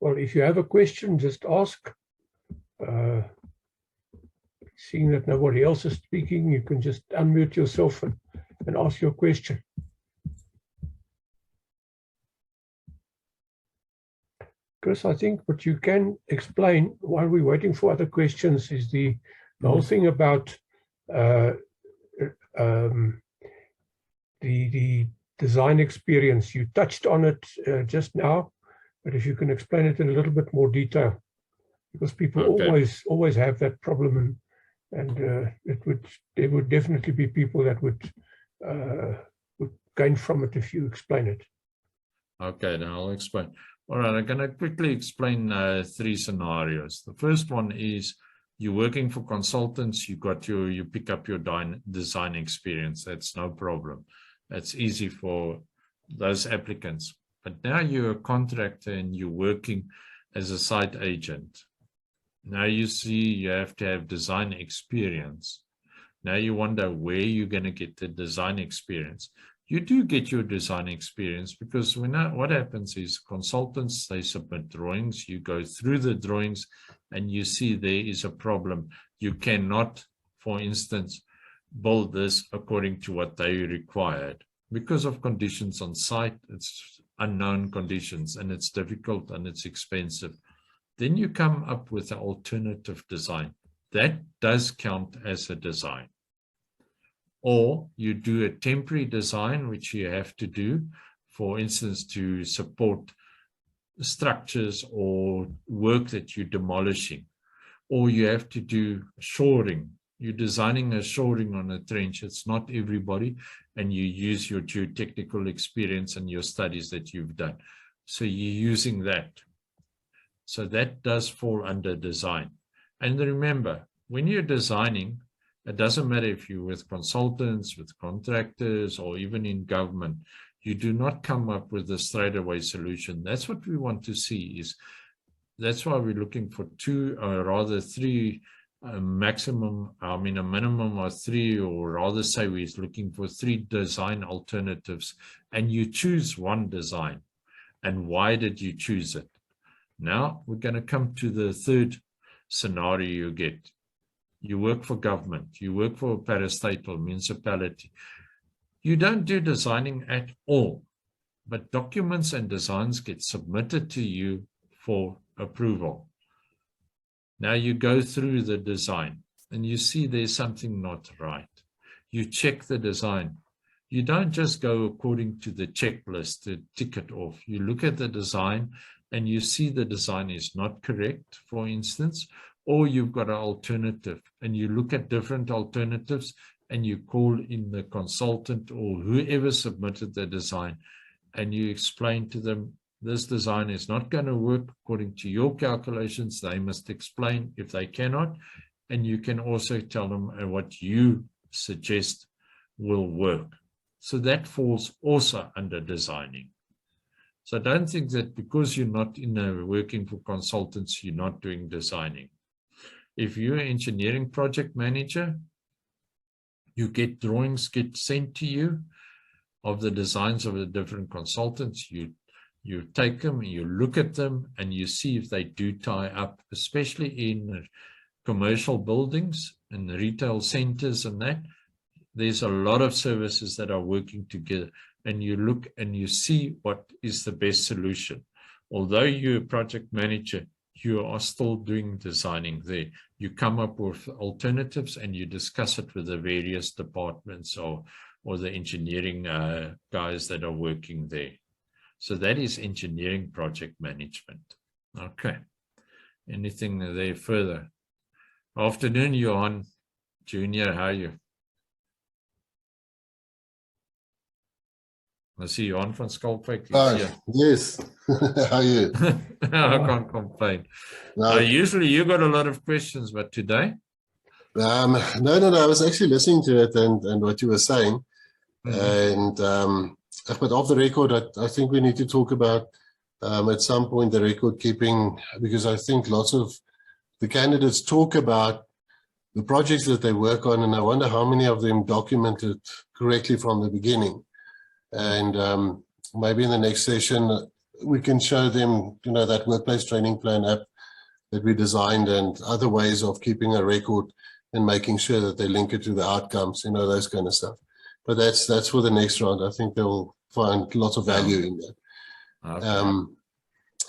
B: Well, if you have a question, just ask. Seeing that nobody else is speaking, you can just unmute yourself and ask your question. Chris, I think what you can explain while we're waiting for other questions is the whole thing about the design experience. You touched on it just now, but if you can explain it in a little bit more detail, because people always have that problem, and there would definitely be people that would gain from it if you explain it.
A: Okay, then I'll explain. All right, I'm going to quickly explain 3 scenarios. The first one is you're working for consultants, you pick up your design experience. That's no problem. That's easy for those applicants. But now you're a contractor and you're working as a site agent. Now you see you have to have design experience. Now you wonder where you're going to get the design experience. You do get your design experience because what happens is consultants, they submit drawings, you go through the drawings and you see there is a problem. You cannot, for instance, build this according to what they required. Because of conditions on site, it's unknown conditions and it's difficult and it's expensive. Then you come up with an alternative design. That does count as a design. Or you do a temporary design, which you have to do, for instance, to support structures or work that you're demolishing. Or you have to do shoring. You're designing a shoring on a trench. It's not everybody, and you use your geotechnical experience and your studies that you've done. So you're using that. So that does fall under design. And remember, when you're designing, it doesn't matter if you're with consultants, with contractors, or even in government, you do not come up with a straightaway solution. That's what we want to see. That's why we're looking for 2 or rather 3 maximum, a minimum of 3, or rather say we're looking for 3 design alternatives, and you choose one design. And why did you choose it? Now we're going to come to the third scenario you get. You work for government, you work for a parastatal municipality. You don't do designing at all, but documents and designs get submitted to you for approval. Now you go through the design and you see there's something not right. You check the design. You don't just go according to the checklist to tick it off. You look at the design and you see the design is not correct, for instance, or you've got an alternative, and you look at different alternatives and you call in the consultant or whoever submitted the design, and you explain to them, this design is not going to work according to your calculations. They must explain if they cannot, and you can also tell them what you suggest will work. So that falls also under designing. So don't think that because you're not working for consultants, you're not doing designing. If you're an engineering project manager, you get drawings get sent to you of the designs of the different consultants. You take them, you look at them, and you see if they do tie up, especially in commercial buildings and retail centers and that. There's a lot of services that are working together, and you look and you see what is the best solution. Although you're a project manager, you are still doing designing there. You come up with alternatives and you discuss it with the various departments or the engineering guys that are working there. So that is engineering project management. Okay. Anything there further? Afternoon, Johan. Junior, how are you? I see Johan van Schalkwyk.
H: Yes. How are you?
A: I can't complain.
H: No.
A: Usually you got a lot of questions, but today?
H: No. I was actually listening to it and what you were saying. And but off the record, I think we need to talk about at some point the record keeping, because I think lots of the candidates talk about the projects that they work on, and I wonder how many of them documented correctly from the beginning. And maybe in the next session, we can show them, that workplace training plan app that we designed and other ways of keeping a record and making sure that they link it to the outcomes, those kind of stuff. But that's for the next round. I think they'll find lots of value in that. Okay.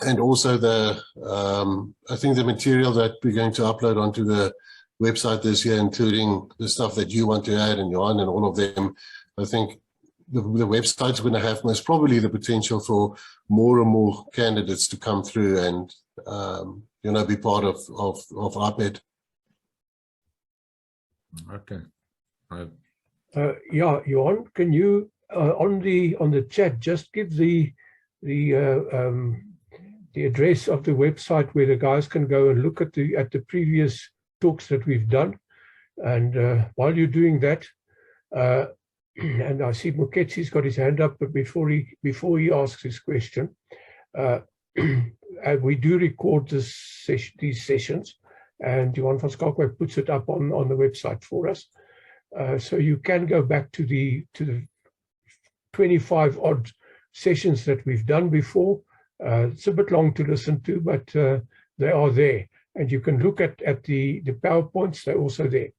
H: And also I think the material that we're going to upload onto the website this year, including the stuff that you want to add and Johan and all of them, I think the website's going to have most probably the potential for more and more candidates to come through and be part of IPEIT.
A: Okay.
B: Yeah, Johan, can you on the chat just give the address of the website where the guys can go and look at the previous talks that we've done? And while you're doing that, and I see Muketzi's got his hand up, but before he asks his question, we do record these sessions, and Johan van Schalkwyk puts it up on the website for us. So you can go back to the 25 odd sessions that we've done before. It's a bit long to listen to, but they are there, and you can look at the PowerPoints. They're also there.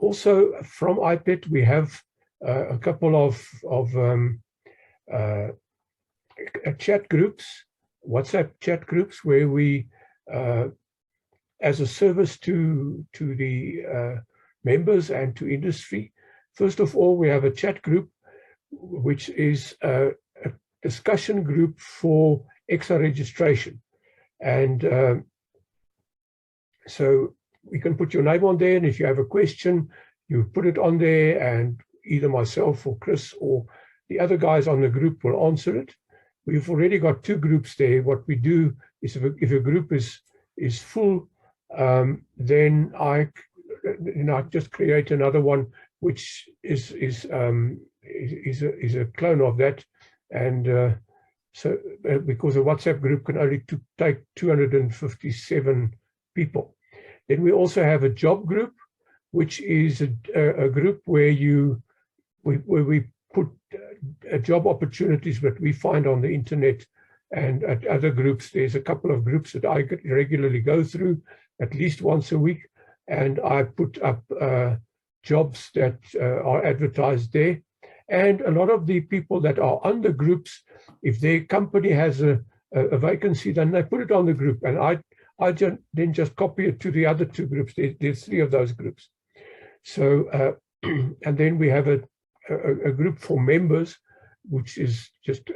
B: Also from IPEIT, we have a couple of chat groups, WhatsApp chat groups, where we, as a service to the members and to industry. First of all, we have a chat group, which is a discussion group for ECSA registration. And so you can put your name on there, and if you have a question, you put it on there, and either myself or Chris or the other guys on the group will answer it. We've already got 2 groups there. What we do is if a group is full, then I just create another one, which is a clone of that. And so because a WhatsApp group can only take 257 people. Then we also have a job group, which is a group where we put job opportunities that we find on the internet. And at other groups, there's a couple of groups that I regularly go through at least once a week, and I put up jobs that are advertised there. And a lot of the people that are on the groups, if their company has a vacancy, then they put it on the group, and I then just copy it to the other 2 groups. There's 3 of those groups. So, and then we have a group for members, which is just,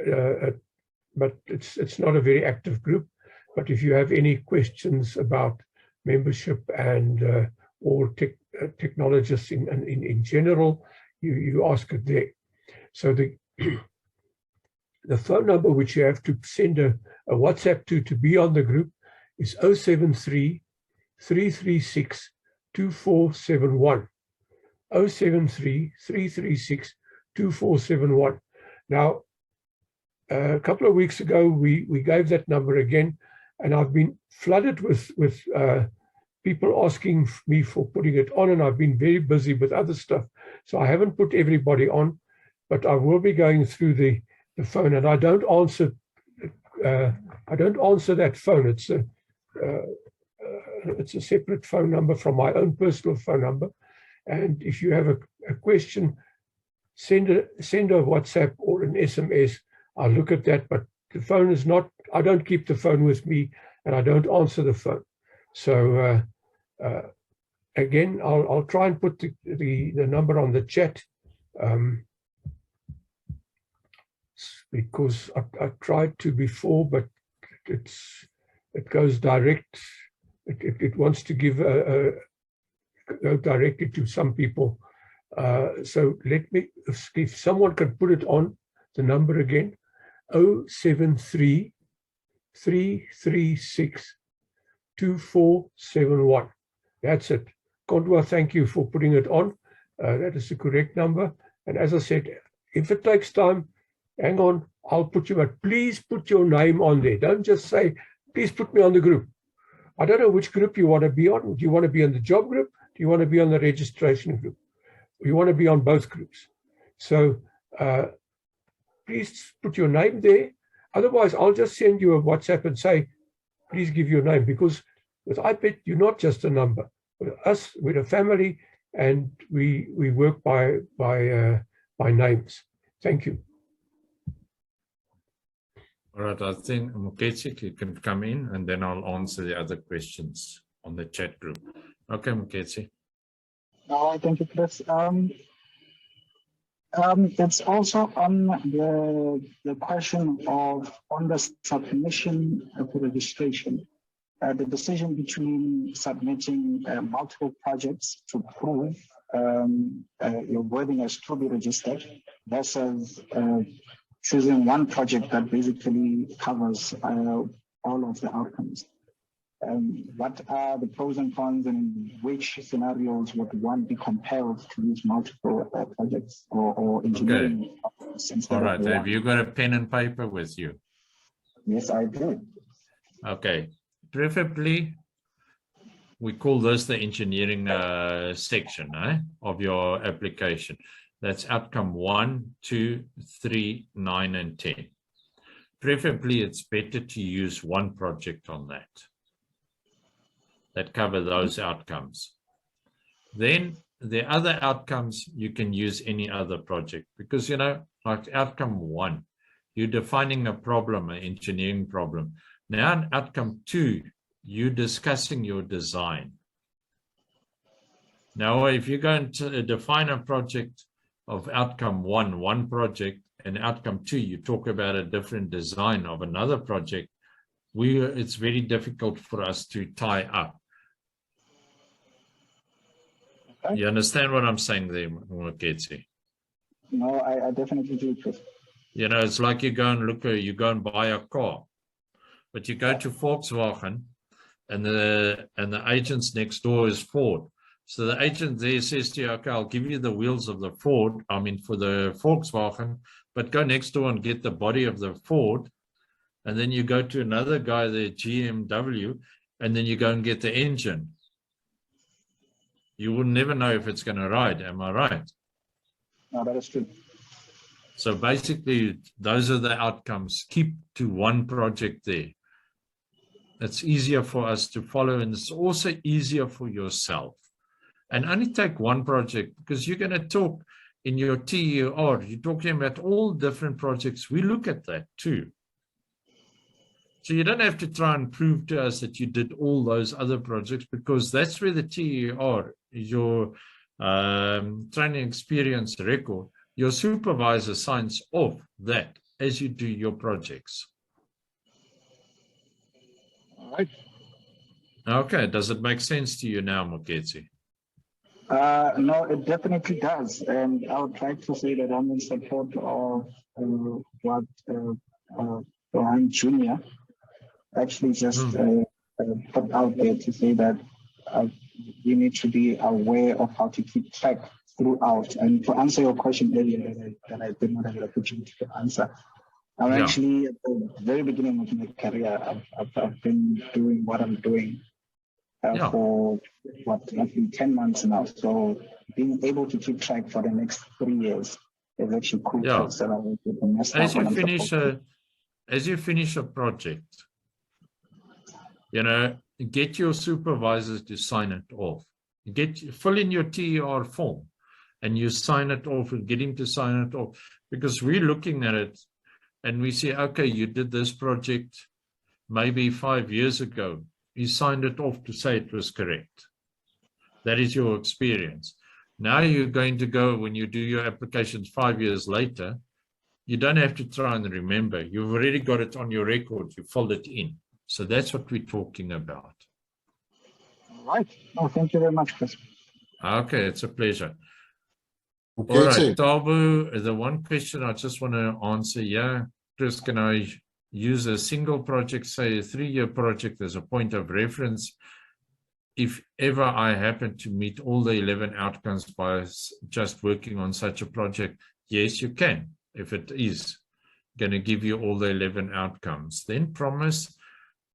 B: but it's not a very active group. But if you have any questions about membership and or technologists in general, you ask it there. So the phone number which you have to send a WhatsApp to be on the group is 073 336 2471. 073 336 2471. Now, a couple of weeks ago, we gave that number again, and I've been flooded with people asking me for putting it on, and I've been very busy with other stuff. So I haven't put everybody on, but I will be going through the phone, and I don't answer that phone. It's a separate phone number from my own personal phone number. And if you have a question, send a WhatsApp or an SMS. I'll look at that, but the phone is not, I don't keep the phone with me, and I don't answer the phone. So again, I'll try and put the number on the chat, because I tried to before, but it goes direct. It wants to give go directly to some people. So let me, if someone can put it on, the number again, 073 336 2471. That's it. Kondwa, thank you for putting it on. That is the correct number. And as I said, if it takes time, hang on, I'll put you, but please put your name on there. Don't just say, please put me on the group. I don't know which group you want to be on. Do you want to be on the job group? Do you want to be on the registration group? You want to be on both groups. So please put your name there. Otherwise, I'll just send you a WhatsApp and say, please give your name, because with IPEIT, you're not just a number. With us, we're a family, and we work by names. Thank you.
A: All right, I think Muketsi, you can come in, and then I'll answer the other questions on the chat group. Okay, Muketsi.
G: All right, thank you, Chris. It's also on the question of on the submission of the registration, the decision between submitting multiple projects to prove your worthiness to be registered versus choosing one project that basically covers all of the outcomes. What are the pros and cons, and in which scenarios would one be compelled to use multiple projects or engineering?
A: Okay. All right, have you got a pen and paper with you?
G: Yes, I do.
A: Okay, preferably, we call this the engineering section of your application. That's outcome 1, 2, 3, 9, and 10. Preferably, it's better to use one project on that cover those outcomes. Then the other outcomes, you can use any other project, because, you know, like outcome 1, you're defining a problem, an engineering problem. Now in outcome 2, you're discussing your design. Now, if you're going to define a project of outcome 1, one project, and outcome 2, you talk about a different design of another project, it's very difficult for us to tie up.
G: Okay.
A: You understand what I'm saying there, Moketsi?
G: No, I definitely do, Chris.
A: You know, it's like you go and buy a car, but you go to Volkswagen, and the agents next door is Ford. So the agent there says to you, okay, I'll give you the wheels of the Ford, for the Volkswagen, but go next door and get the body of the Ford. And then you go to another guy, the GMW, and then you go and get the engine. You will never know if it's going to ride. Am I right?
G: No, that is true.
A: So basically, those are the outcomes. Keep to one project there. It's easier for us to follow, and it's also easier for yourself. And only take one project, because you're going to talk in your TER, you're talking about all different projects. We look at that too. So you don't have to try and prove to us that you did all those other projects, because that's where the TER is your training experience record. Your supervisor signs off that as you do your projects.
G: All right.
A: Okay, does it make sense to you now, Moketsi?
G: No, it definitely does. And I would like to say that I'm in support of what Brian Jr. actually just put out there, to say that you need to be aware of how to keep track throughout. And to answer your question earlier that I did not have the opportunity to answer, I'm actually at the very beginning of my career. I've been doing what I'm doing for roughly 10 months now. So being able to keep track for the next 3 years is actually crucial. So that
A: as you finish a project, you know, get your supervisors to sign it off. Fill in your TER form and you sign it off, and get him to sign it off, because we're looking at it and we say, okay, you did this project maybe 5 years ago. You signed it off to say it was correct. That is your experience. Now you're going to go, when you do your applications 5 years later, you don't have to try and remember. You've already got it on your record. You filled it in. So that's what we're talking about.
G: All right. Oh, thank you very much, Chris.
A: Okay, it's a pleasure.
H: Okay,
A: all right, Tabu, the one question I just want to answer, Chris, can I use a single project, say a 3-year project, as a point of reference if ever I happen to meet all the 11 outcomes by just working on such a project? Yes, you can, if it is going to give you all the 11 outcomes. Then promise,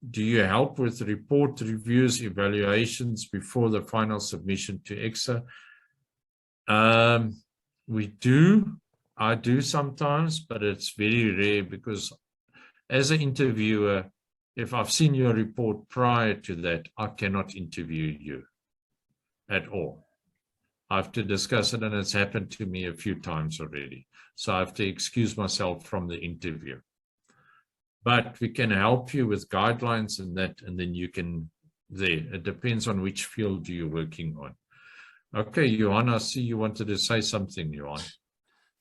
A: do you help with report reviews, evaluations before the final submission to ECSA? We do. I do sometimes, but it's very rare, because as an interviewer, if I've seen your report prior to that, I cannot interview you at all. I have to discuss it, and it's happened to me a few times already. So I have to excuse myself from the interview. But we can help you with guidelines and that, and then you can there. It depends on which field you're working on. Okay, Johan, I see you wanted to say something, Johan.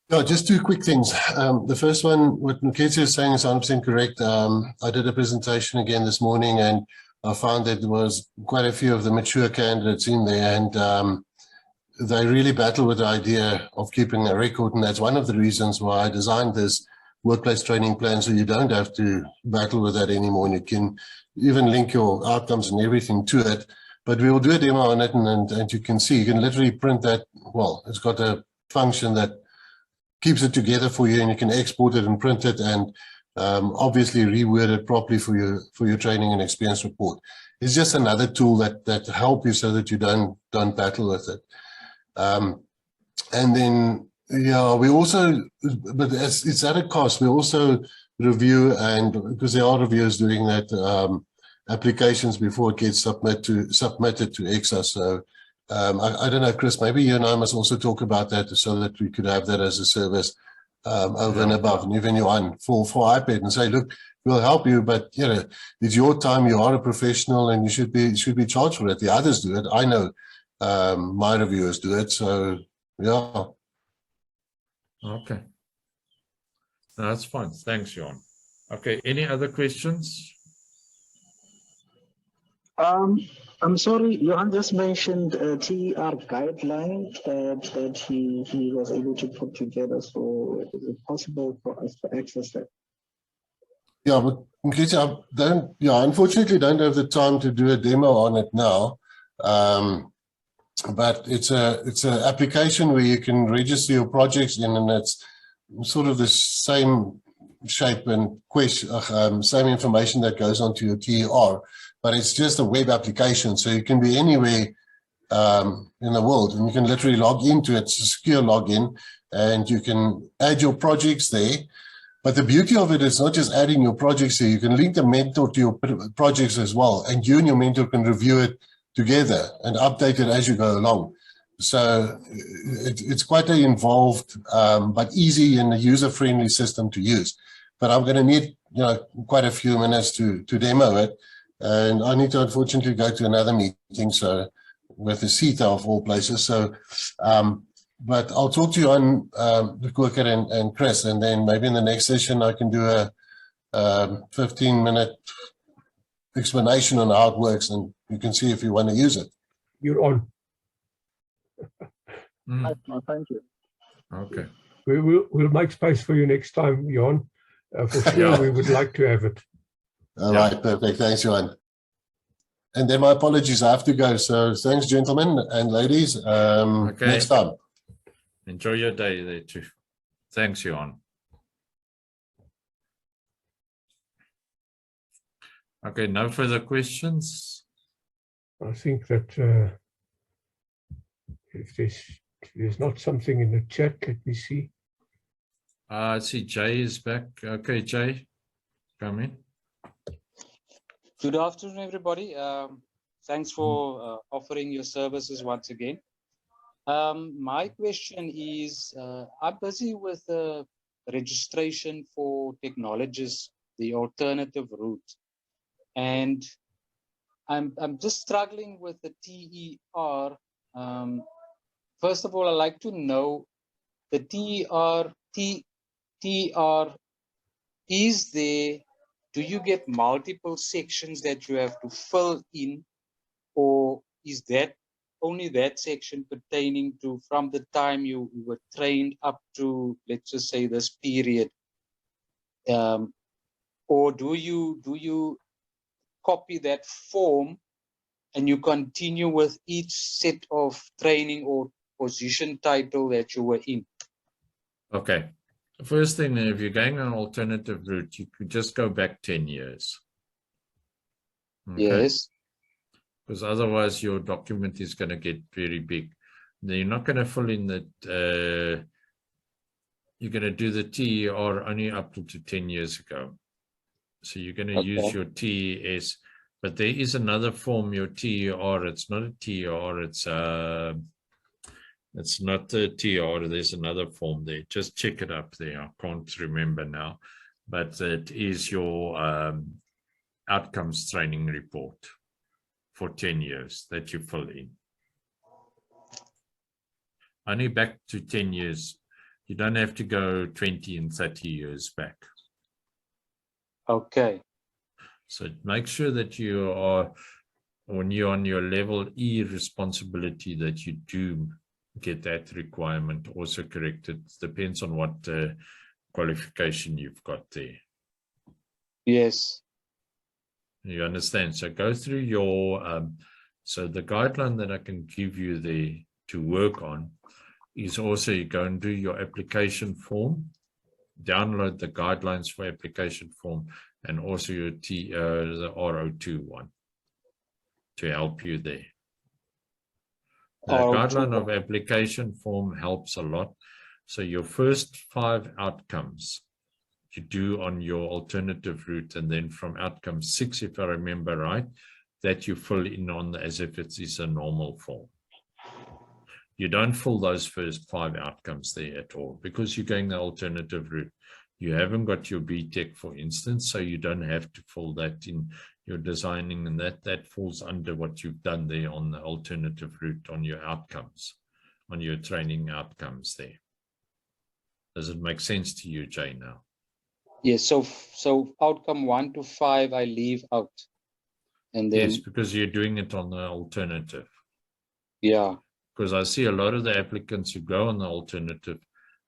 H: Yeah, just 2 quick things. The first one, what Moketsi is saying is 100% correct. I did a presentation again this morning, and I found that there was quite a few of the mature candidates in there, and they really battle with the idea of keeping a record. And that's one of the reasons why I designed this workplace training plan, so you don't have to battle with that anymore. And you can even link your outcomes and everything to it. But we will do a demo on it, and you can see, you can literally print that. Well, it's got a function that keeps it together for you, and you can export it and print it, and obviously reword it properly for your training and experience report. It's just another tool that help you so that you don't battle with it. And then we also, but it's at a cost. We also review, and because there are reviewers doing that, applications before it gets submitted to ECSA. So I don't know, Chris, maybe you and I must also talk about that, so that we could have that as a service. over and above, and even you're on for IPEIT, and say, look, we'll help you, but you know, it's your time. You are a professional, and you should be charged for it. The others do it. I know my reviewers do it. So yeah.
A: Okay. No, that's fine. Thanks, Jan. Okay. Any other questions?
G: I'm sorry, Johan just mentioned TER guidelines that he was able to put together. So is it possible for us to access that?
H: Yeah, but in case I don't, unfortunately don't have the time to do a demo on it now. But it's an application where you can register your projects in, and it's sort of the same shape and question, same information that goes onto your TER, but it's just a web application, so you can be anywhere in the world, and you can literally log into it. It's a secure login, and you can add your projects there. But the beauty of it is not just adding your projects there. You can link the mentor to your projects as well, and you and your mentor can review it together and update it as you go along. So it's quite an involved but easy and a user-friendly system to use. But I'm going to need quite a few minutes to demo it, and I need to unfortunately go to another meeting, so with the CETA of all places. So but I'll talk to you on the Quicker and Chris, and then maybe in the next session I can do a 15-minute explanation on how it works, and you can see if you want to use it.
B: You're on.
G: Thank you.
A: Okay.
B: We'll make space for you next time, Jan. For sure, we would like to have it.
H: All right, perfect. Thanks, Johan. And then my apologies, I have to go. So thanks, gentlemen and ladies.
A: Okay.
H: Next time.
A: Enjoy your day there too. Thanks, Johan. Okay, no further questions.
B: I think that if there's not something in the chat, let me see.
A: I see Jay is back. Okay, Jay, come in.
I: Good afternoon, everybody. Thanks for offering your services once again. My question is, I'm busy with the registration for Technologists, the alternative route. And I'm just struggling with the TER. First of all, I'd like to know the TER is there. Do you get multiple sections that you have to fill in, or is that only that section pertaining to from the time you were trained up to, let's just say, this period? Or do you copy that form and you continue with each set of training or position title that you were in? Okay. First thing, if you're going an alternative route, you could just go back 10 years. Okay? Yes. Because otherwise your document is going to get very big. Then you're not going to fill in that, you're going to do the TER only up to 10 years ago. So you're going to use your TES, but there is another form, your TER. It's not a TER, it's not a TER, there's another form there. Just check it up there. I can't remember now, but it is your outcomes training report for 10 years that you fill in. Only back to 10 years. You don't have to go 20 and 30 years back. Okay. So make sure that you are, when you're on your level E responsibility, that you do get that requirement also corrected. Depends on what qualification you've got there. Yes. You understand? So go through your, so the guideline that I can give you there to work on is also you go and do your application form, download the guidelines for application form, and also your the R02 one to help you there. The guideline of application form helps a lot. So your first 5 outcomes you do on your alternative route, and then from outcome 6, if I remember right, that you fill in on as if it is a normal form.
A: You don't fill those first 5 outcomes there at all because you're going the alternative route. You haven't got your BTEC, for instance, so you don't have to fill that in your designing, and that falls under what you've done there on the alternative route on your outcomes, on your training outcomes there. Does it make sense to you, Jay, now?
J: Yes, so outcome 1 to 5 I leave out. And then
A: Yes, because you're doing it on the alternative.
J: yeah.
A: Because I see a lot of the applicants who go on the alternative,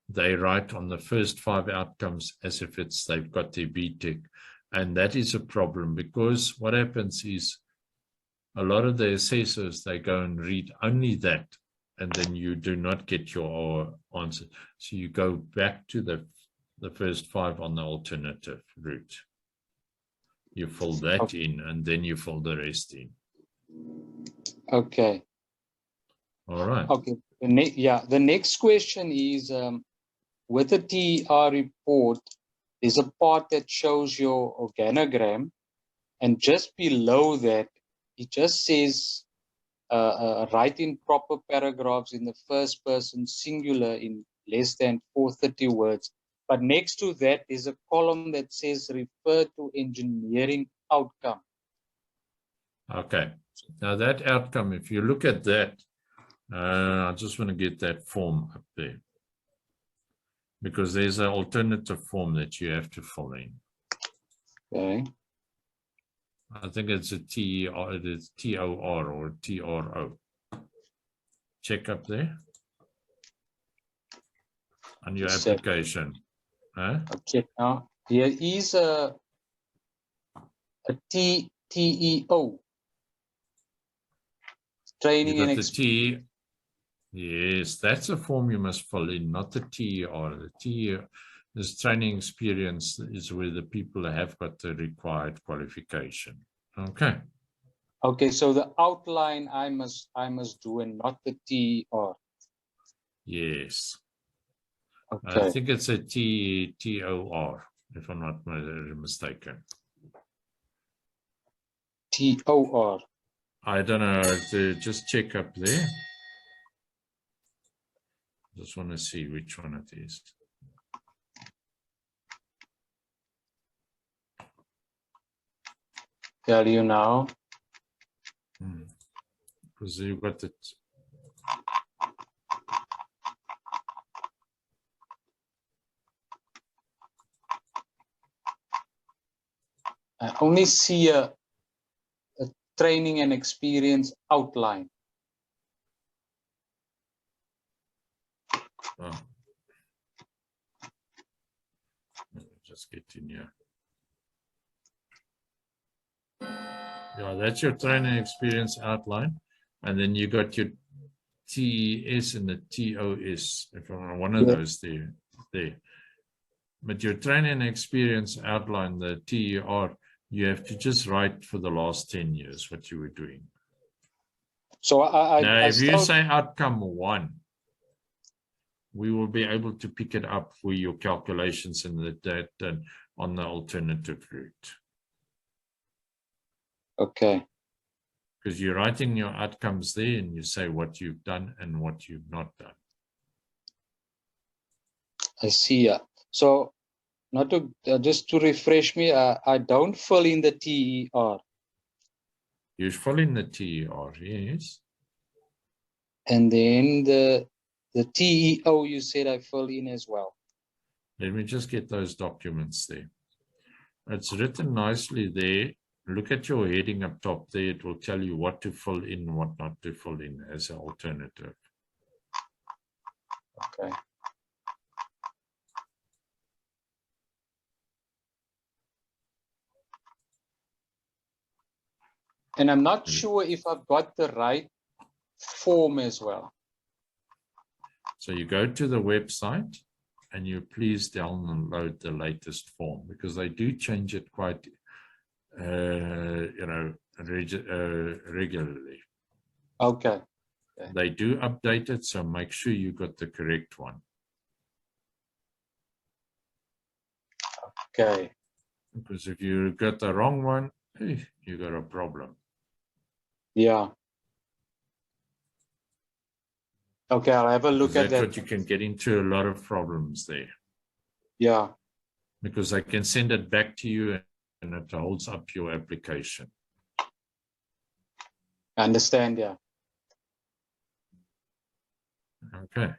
A: they write on the first 5 outcomes as if they've got their BTEC. And that is a problem because what happens is a lot of the assessors, they go and read only that, and then you do not get your answer. So you go back to the first 5 on the alternative route. You fill that in, and then you fill the rest in.
J: Okay.
A: All right.
J: Okay. The next question is with the TER report, there's a part that shows your organogram, and just below that, it just says write in proper paragraphs in the first person singular in less than 430 words. But next to that is a column that says refer to engineering outcome.
A: Okay. Now that outcome, if you look at that, I just want to get that form up there because there's an alternative form that you have to fill in.
J: Okay.
A: I think it's a TER, it is TOR or TRO. Check up there on your application. Huh?
J: Okay. Now there is a TEO. Training and experience.
A: Yes, that's a form you must fill in, not the TER. The TER, this training experience is where the people have got the required qualification. Okay.
J: Okay, so the outline I must do and not the TER.
A: Yes.
J: Okay.
A: I think it's a TOR, if I'm not mistaken.
J: TOR.
A: I don't know. Just check up there. Just want to see which one it is.
J: Tell you now.
A: Because you've got it.
J: I only see a training and experience outline.
A: Oh. Just get in here. Yeah, that's your training experience outline. And then you got your TES and the TOS, if I'm one of those there. But your training experience outline, the TER, you have to just write for the last 10 years what you were doing.
J: So
A: now, if you say outcome 1, we will be able to pick it up for your calculations and the data on the alternative route.
J: Okay.
A: Because you're writing your outcomes there and you say what you've done and what you've not done.
J: I see. So not to just to refresh me, I don't fill in the TER.
A: You fill in the TER, yes.
J: And then the TEO you said I fill in as well.
A: Let me just get those documents there. It's written nicely there. Look at your heading up top there. It will tell you what to fill in, what not to fill in as an alternative.
J: Okay. And I'm not sure if I've got the right form as well.
A: So you go to the website and you please download the latest form because they do change it quite, regularly.
J: Okay.
A: They do update it, so make sure you got the correct one.
J: Okay.
A: Because if you got the wrong one, you got a problem.
J: Yeah. Okay, I'll have a look at
I: That's
J: that.
I: what you can get into a lot of problems there.
J: Yeah.
I: Because I can send it back to you and it holds up your application.
J: I understand, yeah.
I: Okay.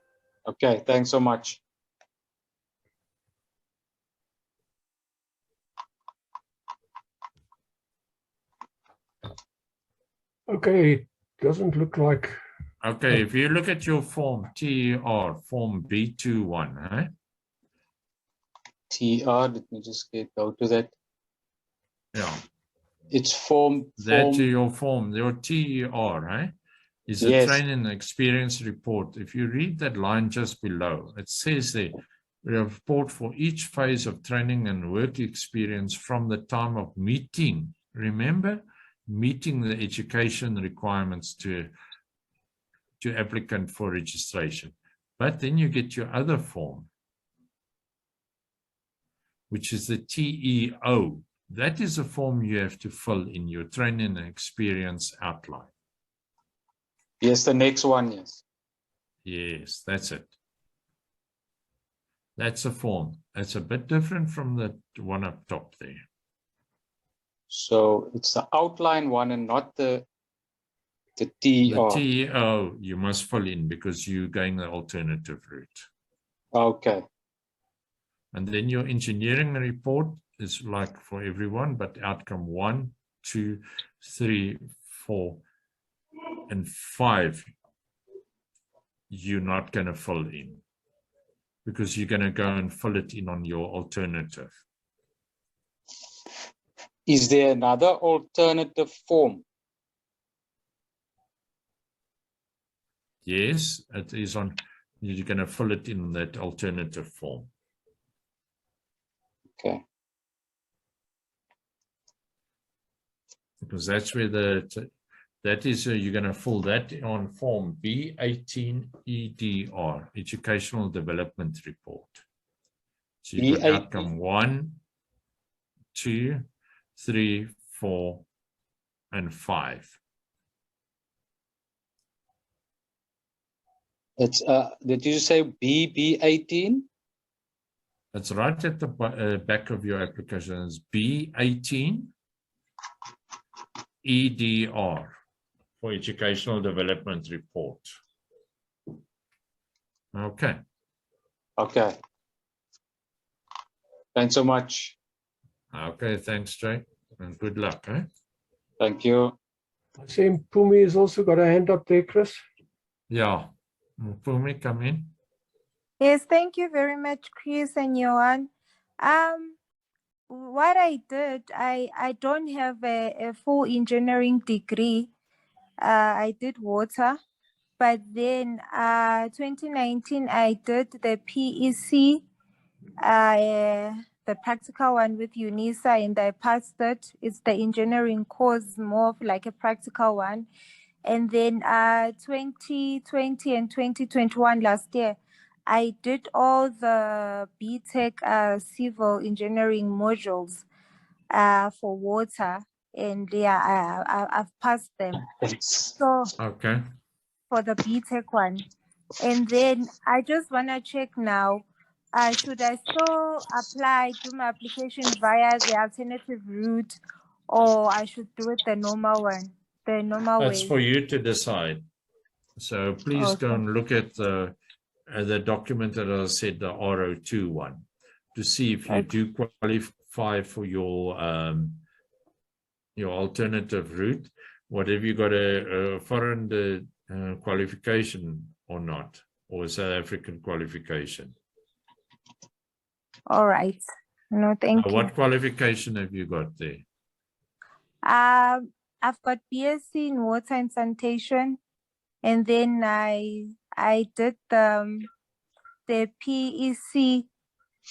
J: Okay, thanks so much.
B: Okay, doesn't look like.
I: Okay, if you look at your form TER, form B21, eh?
J: TR, let me just go to that.
I: Yeah.
J: It's form.
I: That's your form, your TER, eh? Is a
J: Yes.
I: training and experience report. If you read that line just below, it says there, a report for each phase of training and work experience from the time of meeting. Remember, meeting the education requirements to applicant for registration. But then you get your other form, which is the TEO. That is a form you have to fill in your training and experience outline.
J: Yes, the next one, yes.
I: Yes, that's it. That's a form. That's a bit different from the one up top there.
J: So it's the outline one and not the TER.
I: The TEO you must fill in because you're going the alternative route.
J: Okay.
I: And then your engineering report is like for everyone, but outcome 1, 2, 3, 4, and 5, you're not going to fill in because you're going to go and fill it in on your alternative.
J: Is there another alternative form?
I: Yes, it is on, you're going to fill it in that alternative form.
J: Okay.
I: Because that's where that is, you're going to fill that on form B18 EDR, Educational Development Report. So you've got outcome 1, 2, 3, 4, and 5.
J: It's did you say BB18?
I: That's right at the back of your application. It's B18 EDR for Educational Development Report. Okay.
J: Okay. Thanks so much.
I: Okay, thanks, Jay. And good luck. Eh?
J: Thank you.
B: I see Pumi has also got a hand up there, Chris.
I: Yeah. Pumi, come in.
K: Yes, thank you very much, Chris and Johan. What I did, I don't have a full engineering degree. I did water, but then 2019 I did the PEC, the practical one with UNISA, and I passed it. It's the engineering course, more of like a practical one. And then 2020 and 2021 last year, I did all the BTech civil engineering modules for water, and yeah, I've passed them. So
I: okay,
K: for the BTech one, and then I just want to check now. Should I still do my application via the alternative route, or I should do it the normal one, the normal
I: that's
K: way?
I: for you to decide. So please go and look at the document that I said, the RO2 one, to see if you do qualify for your alternative route. What have you got, a foreign qualification or not, or a South African qualification?
K: All right. No, thank you.
I: What qualification have you got there?
K: I've got BSc in water and sanitation, and then I did the PEC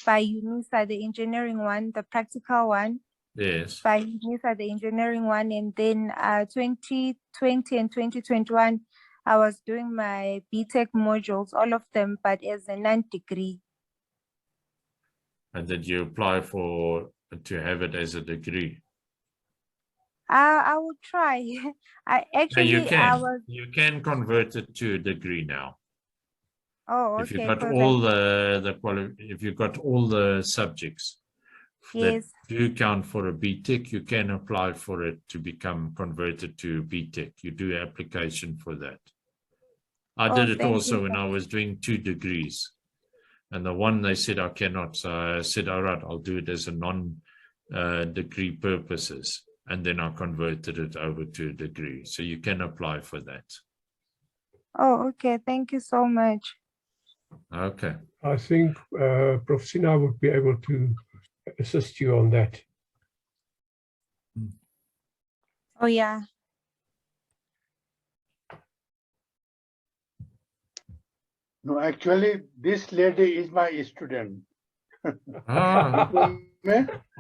K: by UNISA, the engineering one, the practical one.
I: Yes.
K: By UNISA, the engineering one, and then 2020 and 2021, I was doing my BTech modules, all of them, but as a non-degree.
I: And did you apply to have it as a degree?
K: I will try.
I: You can convert it to a degree now.
K: Oh,
A: If you
K: okay.
A: got all if you got all the subjects that
K: Yes.
A: do count for a BTEC, you can apply for it to become converted to BTEC. You do application for that. I
K: Oh,
A: did it
K: thank
A: also
K: you.
A: when I was doing 2 degrees. And the one they said I cannot. So I said, all right, I'll do it as a non-degree purposes. And then I converted it over to a degree. So you can apply for that.
K: Oh, okay. Thank you so much.
A: Okay.
B: I think Prof. Sina would be able to assist you on that.
K: Oh, yeah.
D: No, actually, this lady is my student.
A: Ah.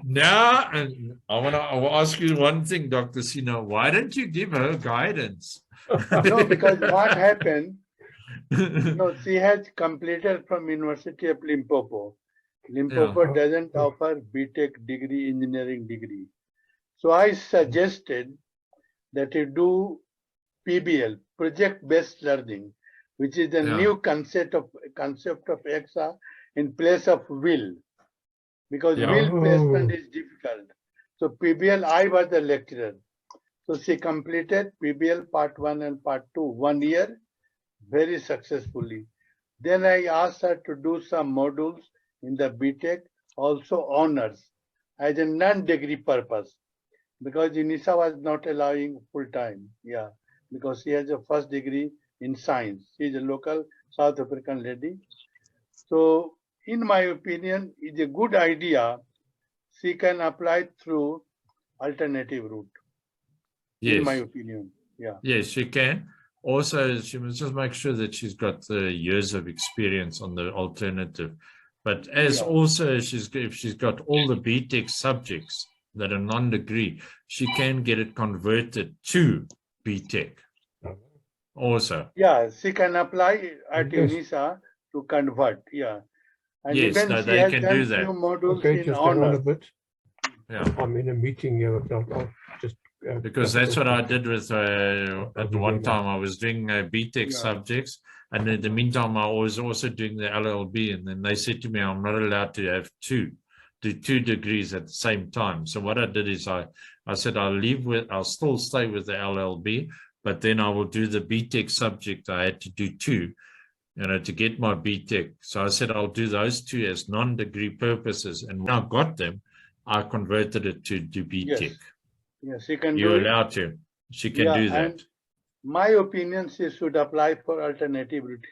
A: Now, and I will ask you one thing, Dr. Sina. Why don't you give her guidance?
D: No, because what happened, no, she has completed from University of Limpopo. Limpopo doesn't offer BTEC degree, engineering degree. So I suggested that you do PBL, project-based learning, which is a new concept of ECSA in place of will, because will placement is difficult. So PBL, I was the lecturer. So she completed PBL part 1 and part 2, 1 year, very successfully. Then I asked her to do some modules in the BTEC, also honors, as a non-degree purpose, because UNISA was not allowing full-time, because she has a first degree in science. She is a local South African lady. So in my opinion, it's a good idea. She can apply through alternative route.
A: Yes.
D: In my opinion,
A: Yes, she can. Also, she must just make sure that she's got the years of experience on the alternative. But as also, if she's got all the BTEC subjects that are non-degree, she can get it converted to BTEC. Also.
D: Yeah, she can apply at UNISA to convert. And
A: yes,
D: even
A: no,
D: she
A: they
D: has
A: can
D: done
A: do that.
D: few modules
B: Okay,
D: in
B: just hang on
D: honors.
B: a bit.
A: Yeah.
B: I'm in a meeting here. I'll just
A: because that's what I did with at one time. I was doing BTEC subjects, and in the meantime, I was also doing the LLB. And then they said to me, "I'm not allowed to have do 2 degrees at the same time." So what I did is I said I'll still stay with the LLB, but then I will do the BTEC subject. I had to do 2, to get my BTEC. So I said I'll do those 2 as non-degree purposes, and when I got them, I converted it to BTEC.
D: Yes, she can do
A: You're
D: it.
A: allowed to. She can do that.
D: And my opinion, she should apply for alternative route.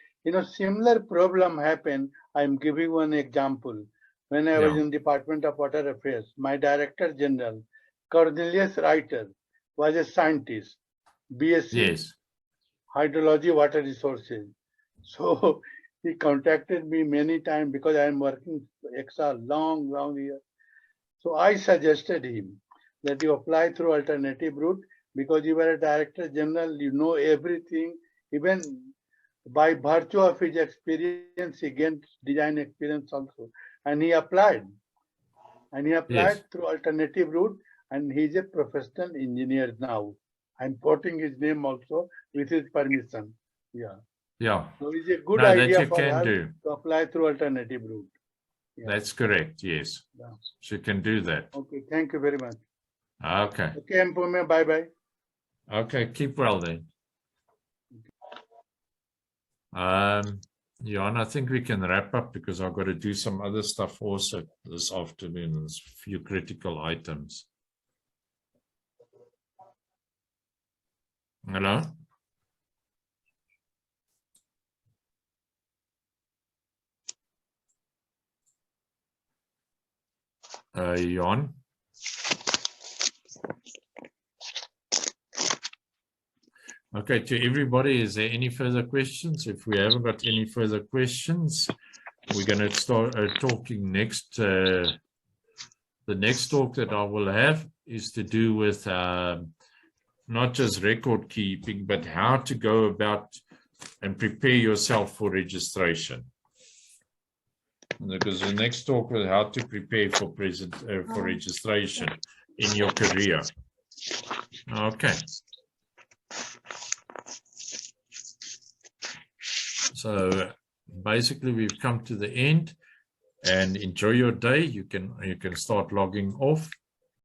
D: Similar problem happened. I'm giving one example. When I was in Department of Water Affairs, my Director General, Cornelius Reiter, was a scientist, BSc Hydrology, Water Resources. So he contacted me many times because I am working ECSA long year. So I suggested him that you apply through alternative route because you are a Director General, you know everything. Even by virtue of his experience, he gained design experience also. And he applied. And he applied through alternative route, and he's a professional engineer now. I'm quoting his name also with his permission. So it's a good idea for her to apply through alternative route.
A: That's correct, yes. She can do that.
D: Okay, thank you very much.
A: Okay.
D: Okay, Mpome, bye-bye.
A: Okay, keep well then. Jan, I think we can wrap up because I've got to do some other stuff also this afternoon. There's a few critical items. Hello? Jan? Okay, to everybody, is there any further questions? If we haven't got any further questions, we're going to start talking next. The next talk that I will have is to do with not just record keeping, but how to go about and prepare yourself for registration. Because the next talk is how to prepare for registration in your career. Okay. So basically we've come to the end, and enjoy your day. You can start logging off.